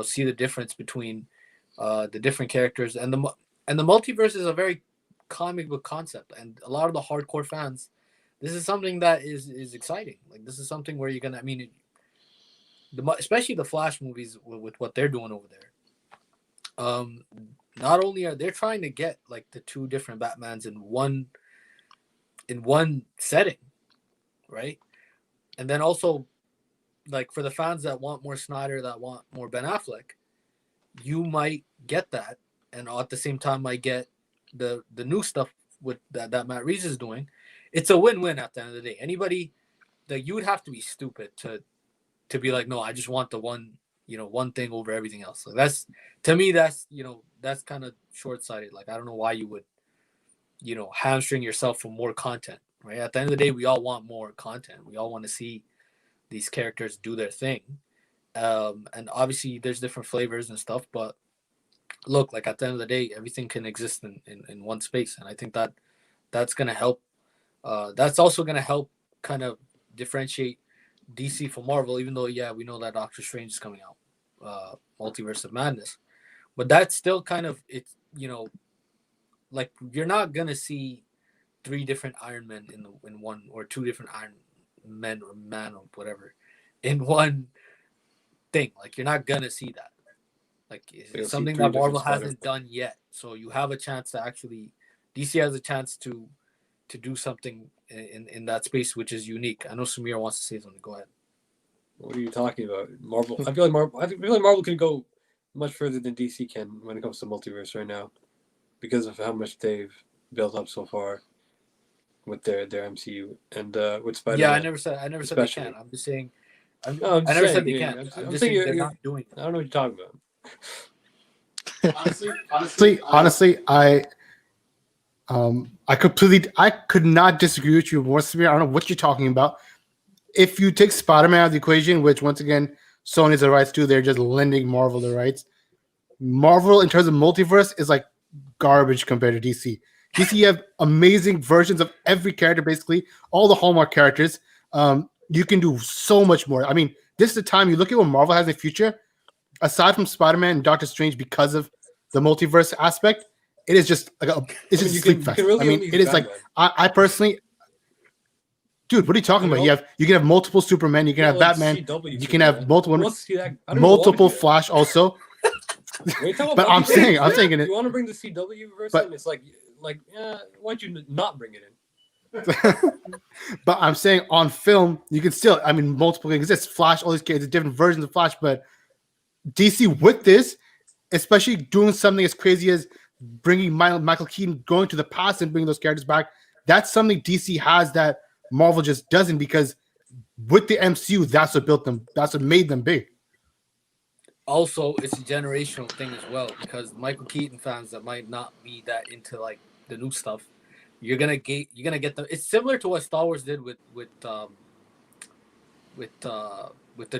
see the difference between the different characters, and the multiverse is a very comic book concept, and a lot of the hardcore fans, this is something that is exciting. Like, this is something where you're gonna, especially the Flash movies with what they're doing over there. Not only are they trying to get like the two different Batmans in one setting, right? And then also, like, for the fans that want more Snyder, that want more Ben Affleck, you might get that, and at the same time might get the new stuff with that Matt Reeves is doing. It's a win-win at the end of the day. Anybody that you would have to be stupid to be like, no, I just want the one thing over everything else. Like, that's, to me, that's kind of short-sighted. Like, I don't know why you would, hamstring yourself for more content, right? At the end of the day, we all want more content. We all want to see these characters do their thing. And obviously there's different flavors and stuff, but look, like, at the end of the day, everything can exist in one space. And I think that's going to help. That's also going to help kind of differentiate DC from Marvel, even though, yeah, we know that Doctor Strange is coming out, Multiverse of Madness, but that's still kind of, it's, like, you're not going to see 3 different Iron Men in one, or 2 different Iron Men or man or whatever in one thing. Like, you're not going to see that. Like, it's something that Marvel hasn't done yet. So you have a chance to actually, DC has a chance to do something in that space, which is unique. I know Samir wants to say something. Go ahead. What are you talking about? Marvel. I feel like Marvel can go much further than DC can when it comes to multiverse right now, because of how much they've built up so far with their MCU and with Spider-Man. Yeah, I never said they can. I'm just saying. I never said they can. I'm just saying they're not doing it. I don't know what you're talking about. honestly, I could not disagree with you more, Samir. I don't know what you're talking about. If you take Spider-Man out of the equation, which once again Sony has the rights to, they're just lending Marvel the rights. Marvel, in terms of multiverse, is like garbage compared to DC. DC, you have amazing versions of every character, basically all the Hallmark characters. You can do so much more. I mean, this is the time you look at what Marvel has in the future. Aside from Spider-Man and Doctor Strange, because of the multiverse aspect, it is just like it's just sleep fest. Really, it is like I personally, dude, what are you talking about? You can have multiple Supermen, you can have Batman, you can have multiple Flash also. But I'm saying you want to bring the CW verse in? It's like why don't you not bring it in? But I'm saying on film, you can still, multiple can exist. Flash, all these kids, different versions of Flash, but DC with this, especially doing something as crazy as bringing Michael Keaton, going to the past and bringing those characters back, that's something DC has that Marvel just doesn't, because with the MCU, that's what built them. That's what made them big. Also, it's a generational thing as well, because Michael Keaton fans that might not be that into like the new stuff, you're gonna get them. It's similar to what Star Wars did with the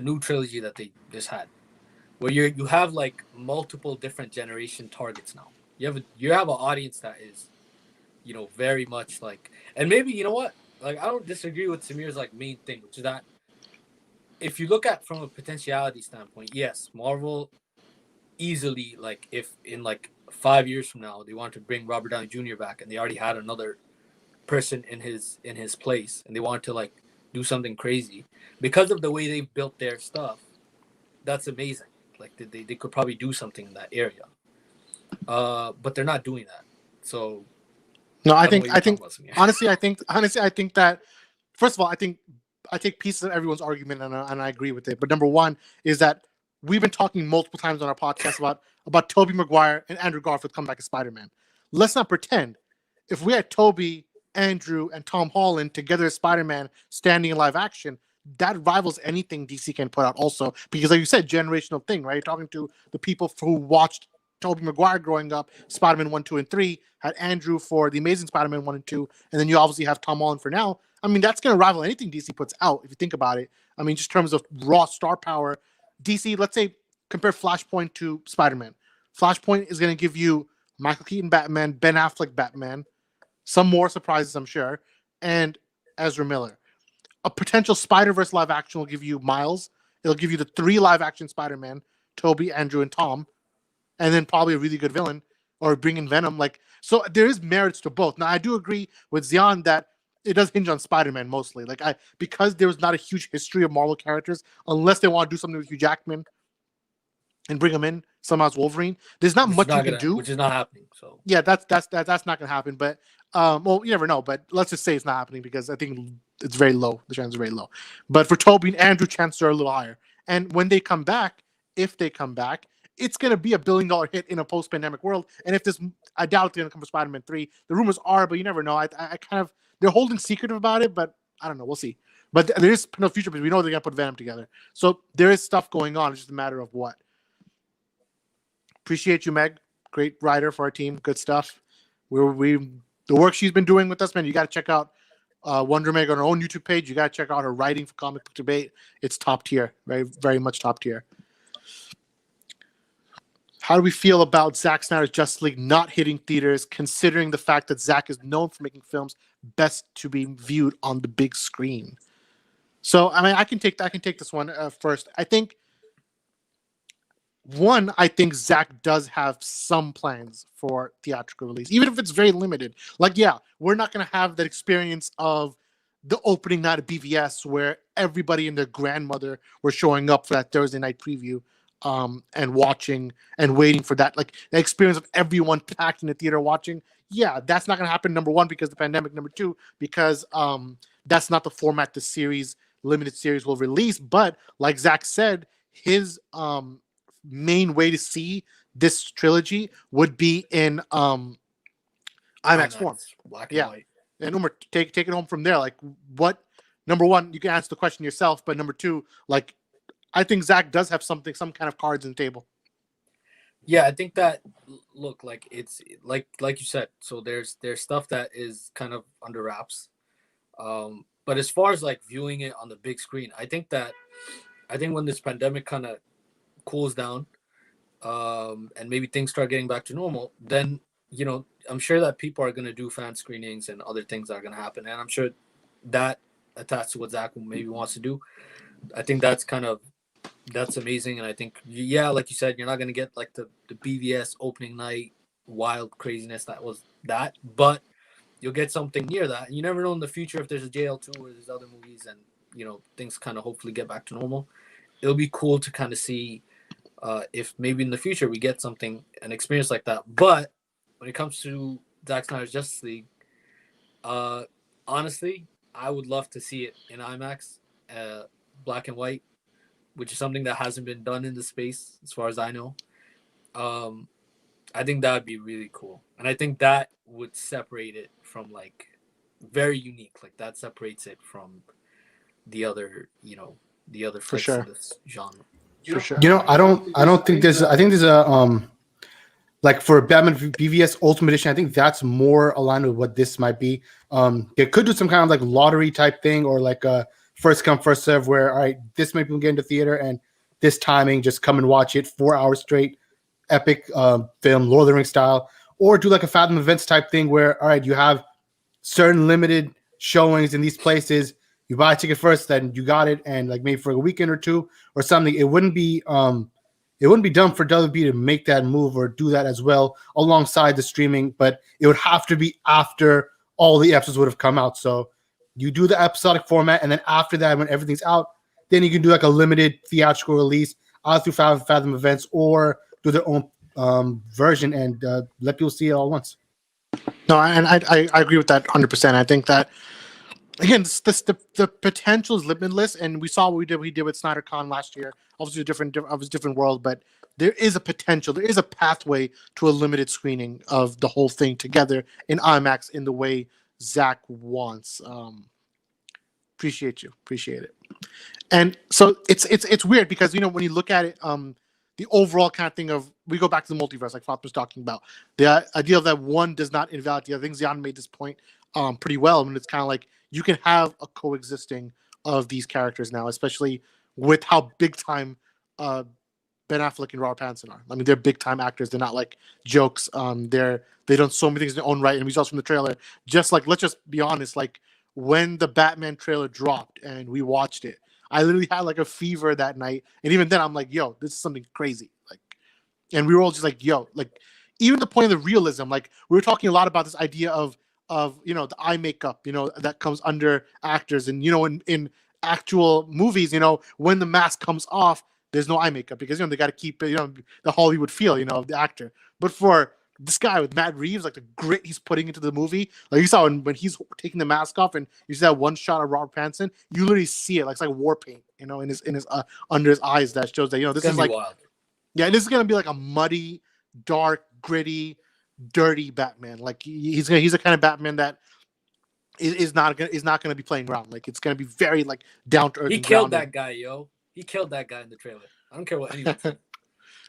new trilogy that they just had, where you have like multiple different generation targets now. You have an audience that is, very much like, and maybe, you know what, like, I don't disagree with Samir's like main thing, which is that if you look at from a potentiality standpoint, yes, Marvel easily, like, if in like 5 years from now they want to bring Robert Downey Jr. back and they already had another person in his place and they want to like do something crazy because of the way they built their stuff, that's amazing. Like, they could probably do something in that area, but they're not doing that. So no, I think honestly I think that, first of all, I take pieces of everyone's argument and I agree with it. But number one is that we've been talking multiple times on our podcast about Tobey Maguire and Andrew Garfield come back as Spider-Man. Let's not pretend if we had Tobey, Andrew, and Tom Holland together as Spider-Man standing in live action, that rivals anything DC can put out also, because like you said, generational thing, right? You're talking to the people who watched Tobey Maguire growing up, Spider-Man 1, 2, and 3, had Andrew for the Amazing Spider-Man 1 and 2, and then you obviously have Tom Holland for now. That's going to rival anything DC puts out, if you think about it. Just in terms of raw star power, DC, let's say, compare Flashpoint to Spider-Man. Flashpoint is going to give you Michael Keaton Batman, Ben Affleck Batman, some more surprises, I'm sure, and Ezra Miller. A potential Spider-Verse live action will give you Miles. It'll give you the 3 live action Spider-Man, Toby, Andrew, and Tom, and then probably a really good villain, or bring in Venom. Like, so there is merits to both. Now, I do agree with Zion that it does hinge on Spider-Man mostly. Like, because there was not a huge history of Marvel characters, unless they want to do something with Hugh Jackman and bring him in somehow as Wolverine. There's not much you can do, which is not happening. So yeah, that's not gonna happen. But well, you never know. But let's just say it's not happening because I think it's very low. The chances are very low. But for Toby and Andrew, chances are a little higher. And when they come back, if they come back, it's gonna be $1 billion hit in a post-pandemic world. And if this, I doubt it's gonna come for Spider-Man 3. The rumors are, but you never know. I kind of, they're holding secretive about it, but I don't know. We'll see. But there is no future because we know they're gonna put Venom together. So there is stuff going on. It's just a matter of what. Appreciate you, Meg. Great writer for our team. Good stuff. The work she's been doing with us, man. You got to check out Wonder Meg on her own YouTube page. You got to check out her writing for Comic Book Debate. It's top tier, very, very much top tier. How do we feel about Zack Snyder's Justice League not hitting theaters, considering the fact that Zack is known for making films best to be viewed on the big screen? So, I mean, I can take this one first. I think Zack does have some plans for theatrical release, even if it's very limited. Like, yeah, we're not going to have that experience of the opening night of BVS where everybody and their grandmother were showing up for that Thursday night preview and watching and waiting for that. Like, the experience of everyone packed in the theater watching. Yeah, that's not going to happen, number one, because of the pandemic. Number two, because that's not the format the limited series will release. But like Zack said, his main way to see this trilogy would be in IMAX form. Black and white. And Umar, take it home from there. Like, what? Number one, you can answer the question yourself, but number two, like, I think Zack does have some kind of cards on the table. Yeah, I think that, look, like, it's like you said. So there's stuff that is kind of under wraps. But as far as like viewing it on the big screen, I think when this pandemic kind of cools down, and maybe things start getting back to normal, then, you know, I'm sure that people are going to do fan screenings and other things are going to happen. And I'm sure that attached to what Zack maybe wants to do. I think that's amazing. And I think, yeah, like you said, you're not going to get like the BVS opening night wild craziness that, but you'll get something near that. And you never know in the future if there's a JL2 or there's other movies and, you know, things kind of hopefully get back to normal. It'll be cool to kind of see if maybe in the future we get an experience like that. But when it comes to Zack Snyder's Justice League, honestly, I would love to see it in IMAX, black and white, which is something that hasn't been done in the space as far as I know. I think that would be really cool. And I think that would separate it from, like, very unique. Like, that separates it from the other flicks in this genre. For sure. You know, I don't think there's. I think there's a like for Batman BVS Ultimate Edition. I think that's more aligned with what this might be. They could do some kind of like lottery type thing, or like a first come first serve, where all right, this many people get into theater, and this timing, just come and watch it 4 hours straight, epic film, Lord of the Rings style, or do like a Fathom Events type thing, where all right, you have certain limited showings in these places. You buy a ticket first, then you got it, and like maybe for a weekend or two or something. It wouldn't be dumb for WB to make that move or do that as well alongside the streaming, but it would have to be after all the episodes would have come out. So you do the episodic format, and then after that, when everything's out, then you can do like a limited theatrical release either through Fathom Events or do their own version and let people see it all at once. No, and I agree with that 100%. I think that, again, the potential is limitless, and we saw what we did with SnyderCon last year. Obviously, a different world, but there is a potential. There is a pathway to a limited screening of the whole thing together in IMAX in the way Zack wants. Appreciate it. And so it's weird because, you know, when you look at it, the overall kind of thing of, we go back to the multiverse, like Fatma was talking about, the idea that one does not invalidate the other. I think Zion made this point pretty well. I mean, it's kind of like you can have a coexisting of these characters now, especially with how big time Ben Affleck and Robert Pattinson are. I mean, they're big time actors. They're not like jokes. They done so many things in their own right. And we saw from the trailer, just like, let's just be honest, like when the Batman trailer dropped and we watched it, I literally had like a fever that night, and even then, I'm like, yo, this is something crazy. Like, and we were all just like, yo, like, even the point of the realism. Like, we were talking a lot about this idea of the eye makeup, that comes under actors, and in actual movies, when the mask comes off, there's no eye makeup because they got to keep it, the Hollywood feel, of the actor. But for this guy with Matt Reeves, like the grit he's putting into the movie, like you saw when he's taking the mask off and you see that one shot of Robert Pattinson, you literally see it like it's like war paint, in his under his eyes that shows that this is like wild. Yeah, this is gonna be like a muddy, dark, gritty, dirty Batman. Like he's a kind of Batman that is not gonna be playing around. Like it's gonna be very like down to earth. He killed that guy, yo. He killed that guy in the trailer. I don't care what anyone says.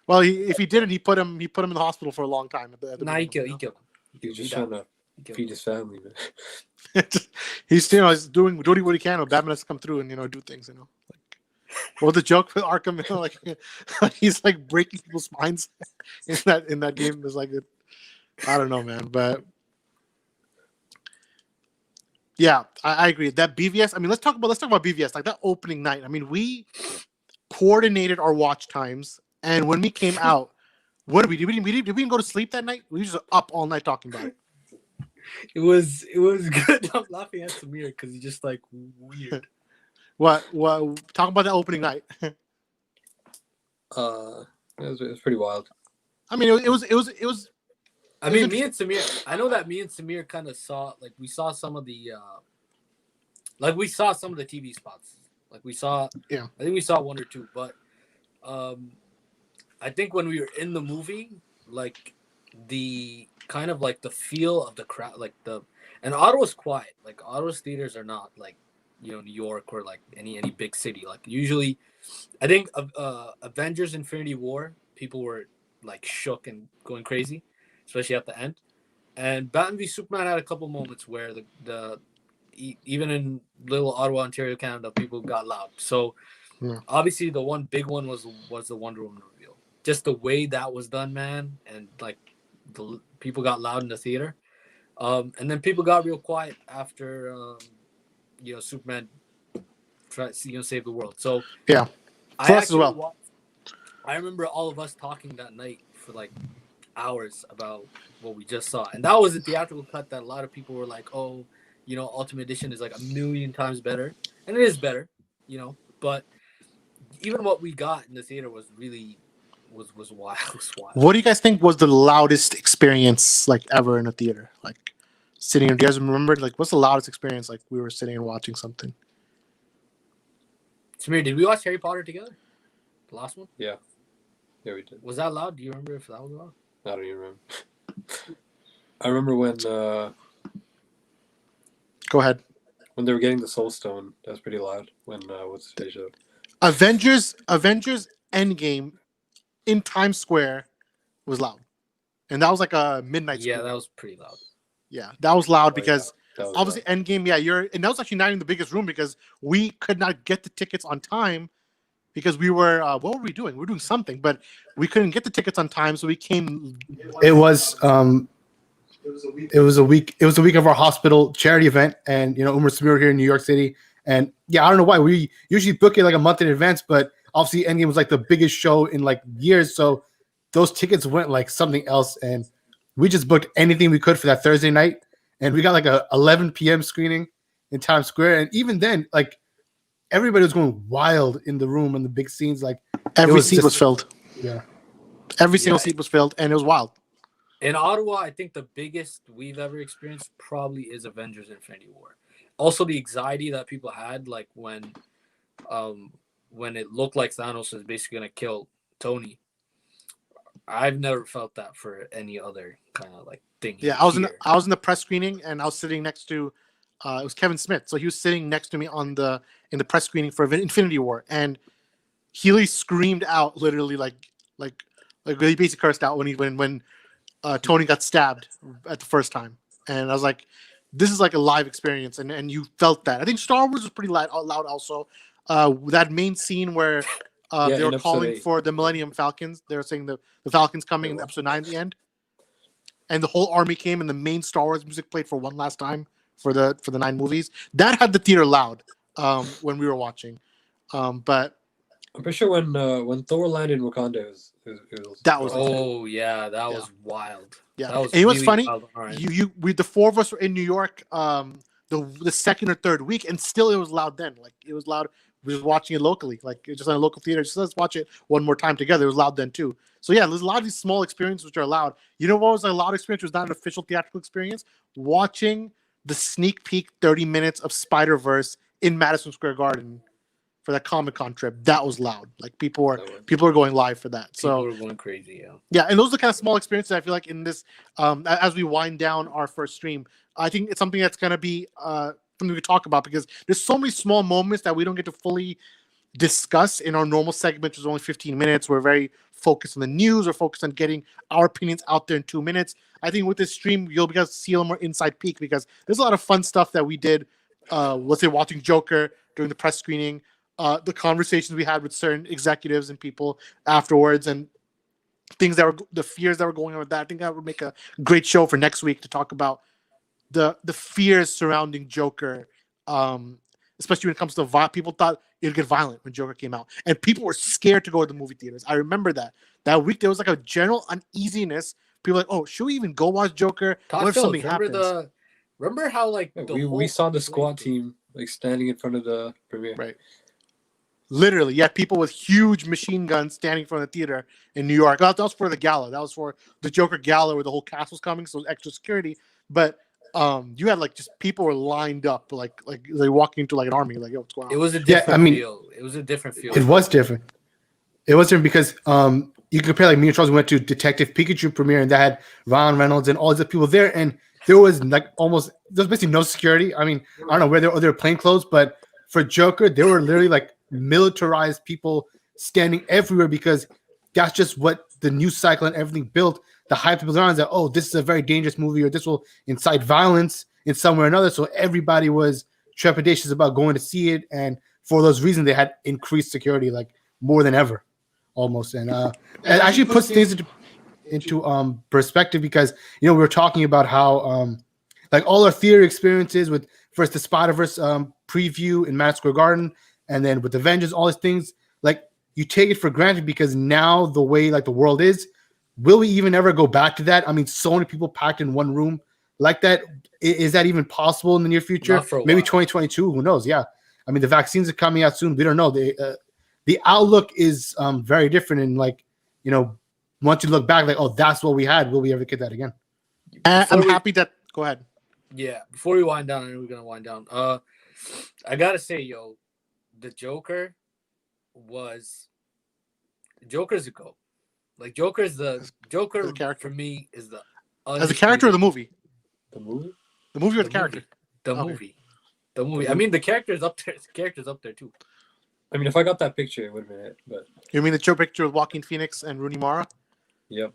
Well, if he didn't, he put him in the hospital for a long time. Nah, he killed him. He was just trying to feed his family, man. He's he's doing what he can. Batman has to come through and do things. Like, well, the joke with Arkham, like he's like breaking people's spines in that game is like, I don't know, man, but yeah, I agree. That BVS. I mean, let's talk about BVS. Like that opening night. I mean, we coordinated our watch times. And when we came out, what did we do? We didn't go to sleep that night. We were just up all night talking about it. It was good. I'm laughing at Samir because he's just like weird. What? Talk about that opening night. It was pretty wild. I mean, it was. I mean, me and Samir. I know that me and Samir kind of saw, like, we saw some of the, TV spots. Like we saw, yeah. I think we saw one or two, but, I think when we were in the movie, like the kind of like the feel of the crowd, and Ottawa's quiet. Like Ottawa's theaters are not like, New York or like any big city. Like usually, I think Avengers: Infinity War, people were like shook and going crazy, especially at the end. And Batman v Superman had a couple moments where the even in little Ottawa, Ontario, Canada, people got loud. So obviously the one big one was the Wonder Woman reveal. Just the way that was done, man, and like the people got loud in the theater, and then people got real quiet after Superman tried to save the world. So yeah, for us as well. I remember all of us talking that night for like hours about what we just saw, and that was a theatrical cut that a lot of people were like, "Oh, Ultimate Edition is like 1,000,000 times better," and it is better, But even what we got in the theater was really. Was wild. What do you guys think was the loudest experience like ever in a theater? Like sitting. Do you guys remember like what's the loudest experience? Like we were sitting and watching something. Samir, did we watch Harry Potter together? The last one? Yeah, we did. Was that loud? Do you remember if that was loud? I don't even remember. I remember when. Go ahead. When they were getting the Soul Stone, that was pretty loud. When what's the show? Avengers Endgame. In Times Square was loud, and that was like a midnight. Yeah, that was pretty loud. Yeah, that was loud because was obviously loud. Endgame. Yeah, and that was actually not in the biggest room because we could not get the tickets on time because we were what were we doing? We were doing something, but we couldn't get the tickets on time, so we came. It was a week of our hospital charity event, and Umar Samir were here in New York City, and yeah, I don't know why we usually book it like a month in advance, but. Obviously, Endgame was like the biggest show in like years, so those tickets went like something else, and we just booked anything we could for that Thursday night, and we got like a 11 p.m. screening in Times Square, and even then, like everybody was going wild in the room and the big scenes, like every seat was filled. Yeah, every single seat was filled, and it was wild. In Ottawa, I think the biggest we've ever experienced probably is Avengers: Infinity War. Also, the anxiety that people had, like when it looked like Thanos was basically going to kill Tony. I've never felt that for any other kind of like thing. Yeah, I was in the press screening, and I was sitting next to it was Kevin Smith. So he was sitting next to me in the press screening for Infinity War, and Healy screamed out literally like he basically cursed out when Tony got stabbed at the first time. And I was like, this is like a live experience, and you felt that. I think Star Wars was pretty loud also. That main scene where they were calling 8. for the Millennium Falcons. They were saying the Falcons coming in episode 9 at the end. And the whole army came and the main Star Wars music played for one last time for the 9 movies. That had the theater loud when we were watching. But I'm pretty sure when Thor landed in Wakanda, it was that was Oh yeah, that Yeah. was wild. yeah. That was And it was really funny. wild on our end. We the four of us were in New York. The second or third week, and still it was loud then. Like it was loud. We were just watching it locally, like it was just on a local theater. Just let's watch it one more time together. It was loud then too. So yeah, there's a lot of these small experiences which are loud. You know what was a loud experience? Was not an official theatrical experience. Watching the sneak peek 30 minutes of Spider-Verse in Madison Square Garden for that Comic-Con trip. That was loud. Like people are going live for that. So People were going crazy. Yeah. yeah, and those are the kind of small experiences I feel like in this, as we wind down our first stream, I think it's something that's going to be something we could talk about because there's so many small moments that we don't get to fully discuss in our normal segment, which is only 15 minutes. We're very focused on the news or focused on getting our opinions out there in 2 minutes. I think with this stream, you'll be able to see a little more inside peek because there's a lot of fun stuff that we did. Let's say watching Joker during the press screening, the conversations we had with certain executives and people afterwards, and things that were the fears that were going on with that. I think that would make a great show for next week to talk about the fears surrounding Joker, especially when it comes to people thought it'd get violent when Joker came out, and people were scared to go to the movie theaters. I remember that week there was like a general uneasiness. People were like, oh, should we even go watch Joker? Todd What if Phillips, something happens? remember how like we saw the squad team like standing in front of the premiere. Right. Literally, yeah, people with huge machine guns standing in front of the theater in New York. That was for the gala. That was for the Joker gala where the whole cast was coming, so it was extra security. But you had like just people were lined up, like they walking into like an army. Like, yo, what's going on? It was a different feel. It was a different feel. It was different. It was different because you compare like me and Charles went to Detective Pikachu premiere and that had Ryan Reynolds and all these people there, and there was like there was basically no security. I mean, I don't know where they were plain clothes, but for Joker, there were literally like militarized people standing everywhere because that's just what the news cycle and everything built. The hype people around that, oh, this is a very dangerous movie or this will incite violence in some way or another. So everybody was trepidatious about going to see it. And for those reasons, they had increased security like more than ever almost. And it actually puts things into perspective because, you know, we were talking about how like all our theater experiences with first the Spider-Verse preview in Madison Square Garden and then with Avengers, all these things, like you take it for granted because now the way like the world is, will we even ever go back to that? I mean, so many people packed in one room like that. Is that even possible in the near future? Maybe 2022. Who knows? Yeah. I mean, the vaccines are coming out soon. We don't know. The outlook is very different. And like, you know, once you look back, like, oh, that's what we had. Will we ever get that again? I'm happy that. Go ahead. Yeah. Before we wind down, I know we're gonna wind down. I gotta say, yo, the Joker's a go. Like Joker the character for me is the as a character of the movie. The movie? The movie or the character? The movie. I mean, the character's up there. The character's up there too. I mean, if I got that picture, it would have been it. But You mean the show picture with Joaquin Phoenix and Rooney Mara? yep.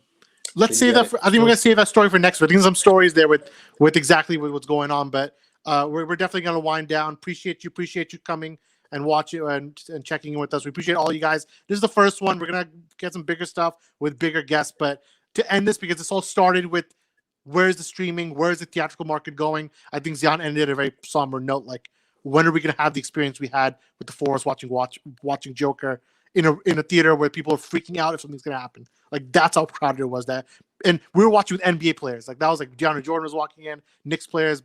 Let's save that. I think we're gonna save that story for next week. I think some stories there with exactly what's going on, but we're definitely gonna wind down. Appreciate you coming and watching and checking in with us. We appreciate all you guys. This is the first one. We're gonna get some bigger stuff with bigger guests, but to end this because this all started with where's the streaming, where's the theatrical market going? I think Zion ended a very somber note. Like, when are we gonna have the experience we had with the four of us watching Joker in a theater where people are freaking out if something's gonna happen? Like, that's how crowded it was. And we were watching with NBA players. Like, that was like DeAndre Jordan was walking in, Knicks players,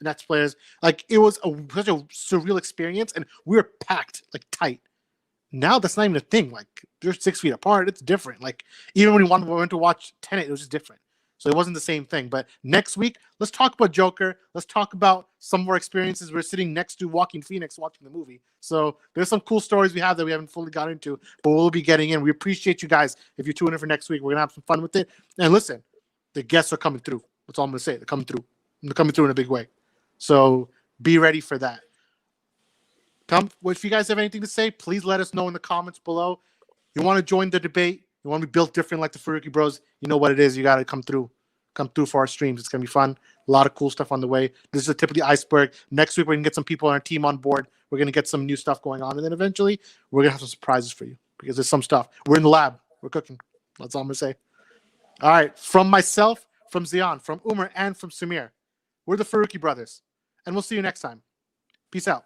Nets players. Like, it was such a surreal experience, and we were packed like tight. Now that's not even a thing. Like, they're 6 feet apart. It's different. Like, even when we went to watch Tenet, it was just different. So it wasn't the same thing. But next week, let's talk about Joker. Let's talk about some of our experiences. We're sitting next to Joaquin Phoenix watching the movie. So there's some cool stories we have that we haven't fully got into, but we'll be getting in. We appreciate you guys. If you're tuning in for next week, we're going to have some fun with it. And listen, the guests are coming through. That's all I'm going to say. They're coming through. They're coming through in a big way. So be ready for that. If you guys have anything to say, please let us know in the comments below. You want to join the debate? You want to be built different like the Farooqi Bros? You know what it is. You got to come through. Come through for our streams. It's going to be fun. A lot of cool stuff on the way. This is the tip of the iceberg. Next week, we're going to get some people on our team on board. We're going to get some new stuff going on. And then eventually, we're going to have some surprises for you because there's some stuff. We're in the lab. We're cooking. That's all I'm going to say. All right. From myself, from Zion, from Umar, and from Samir, we're the Farooqi brothers. And we'll see you next time. Peace out.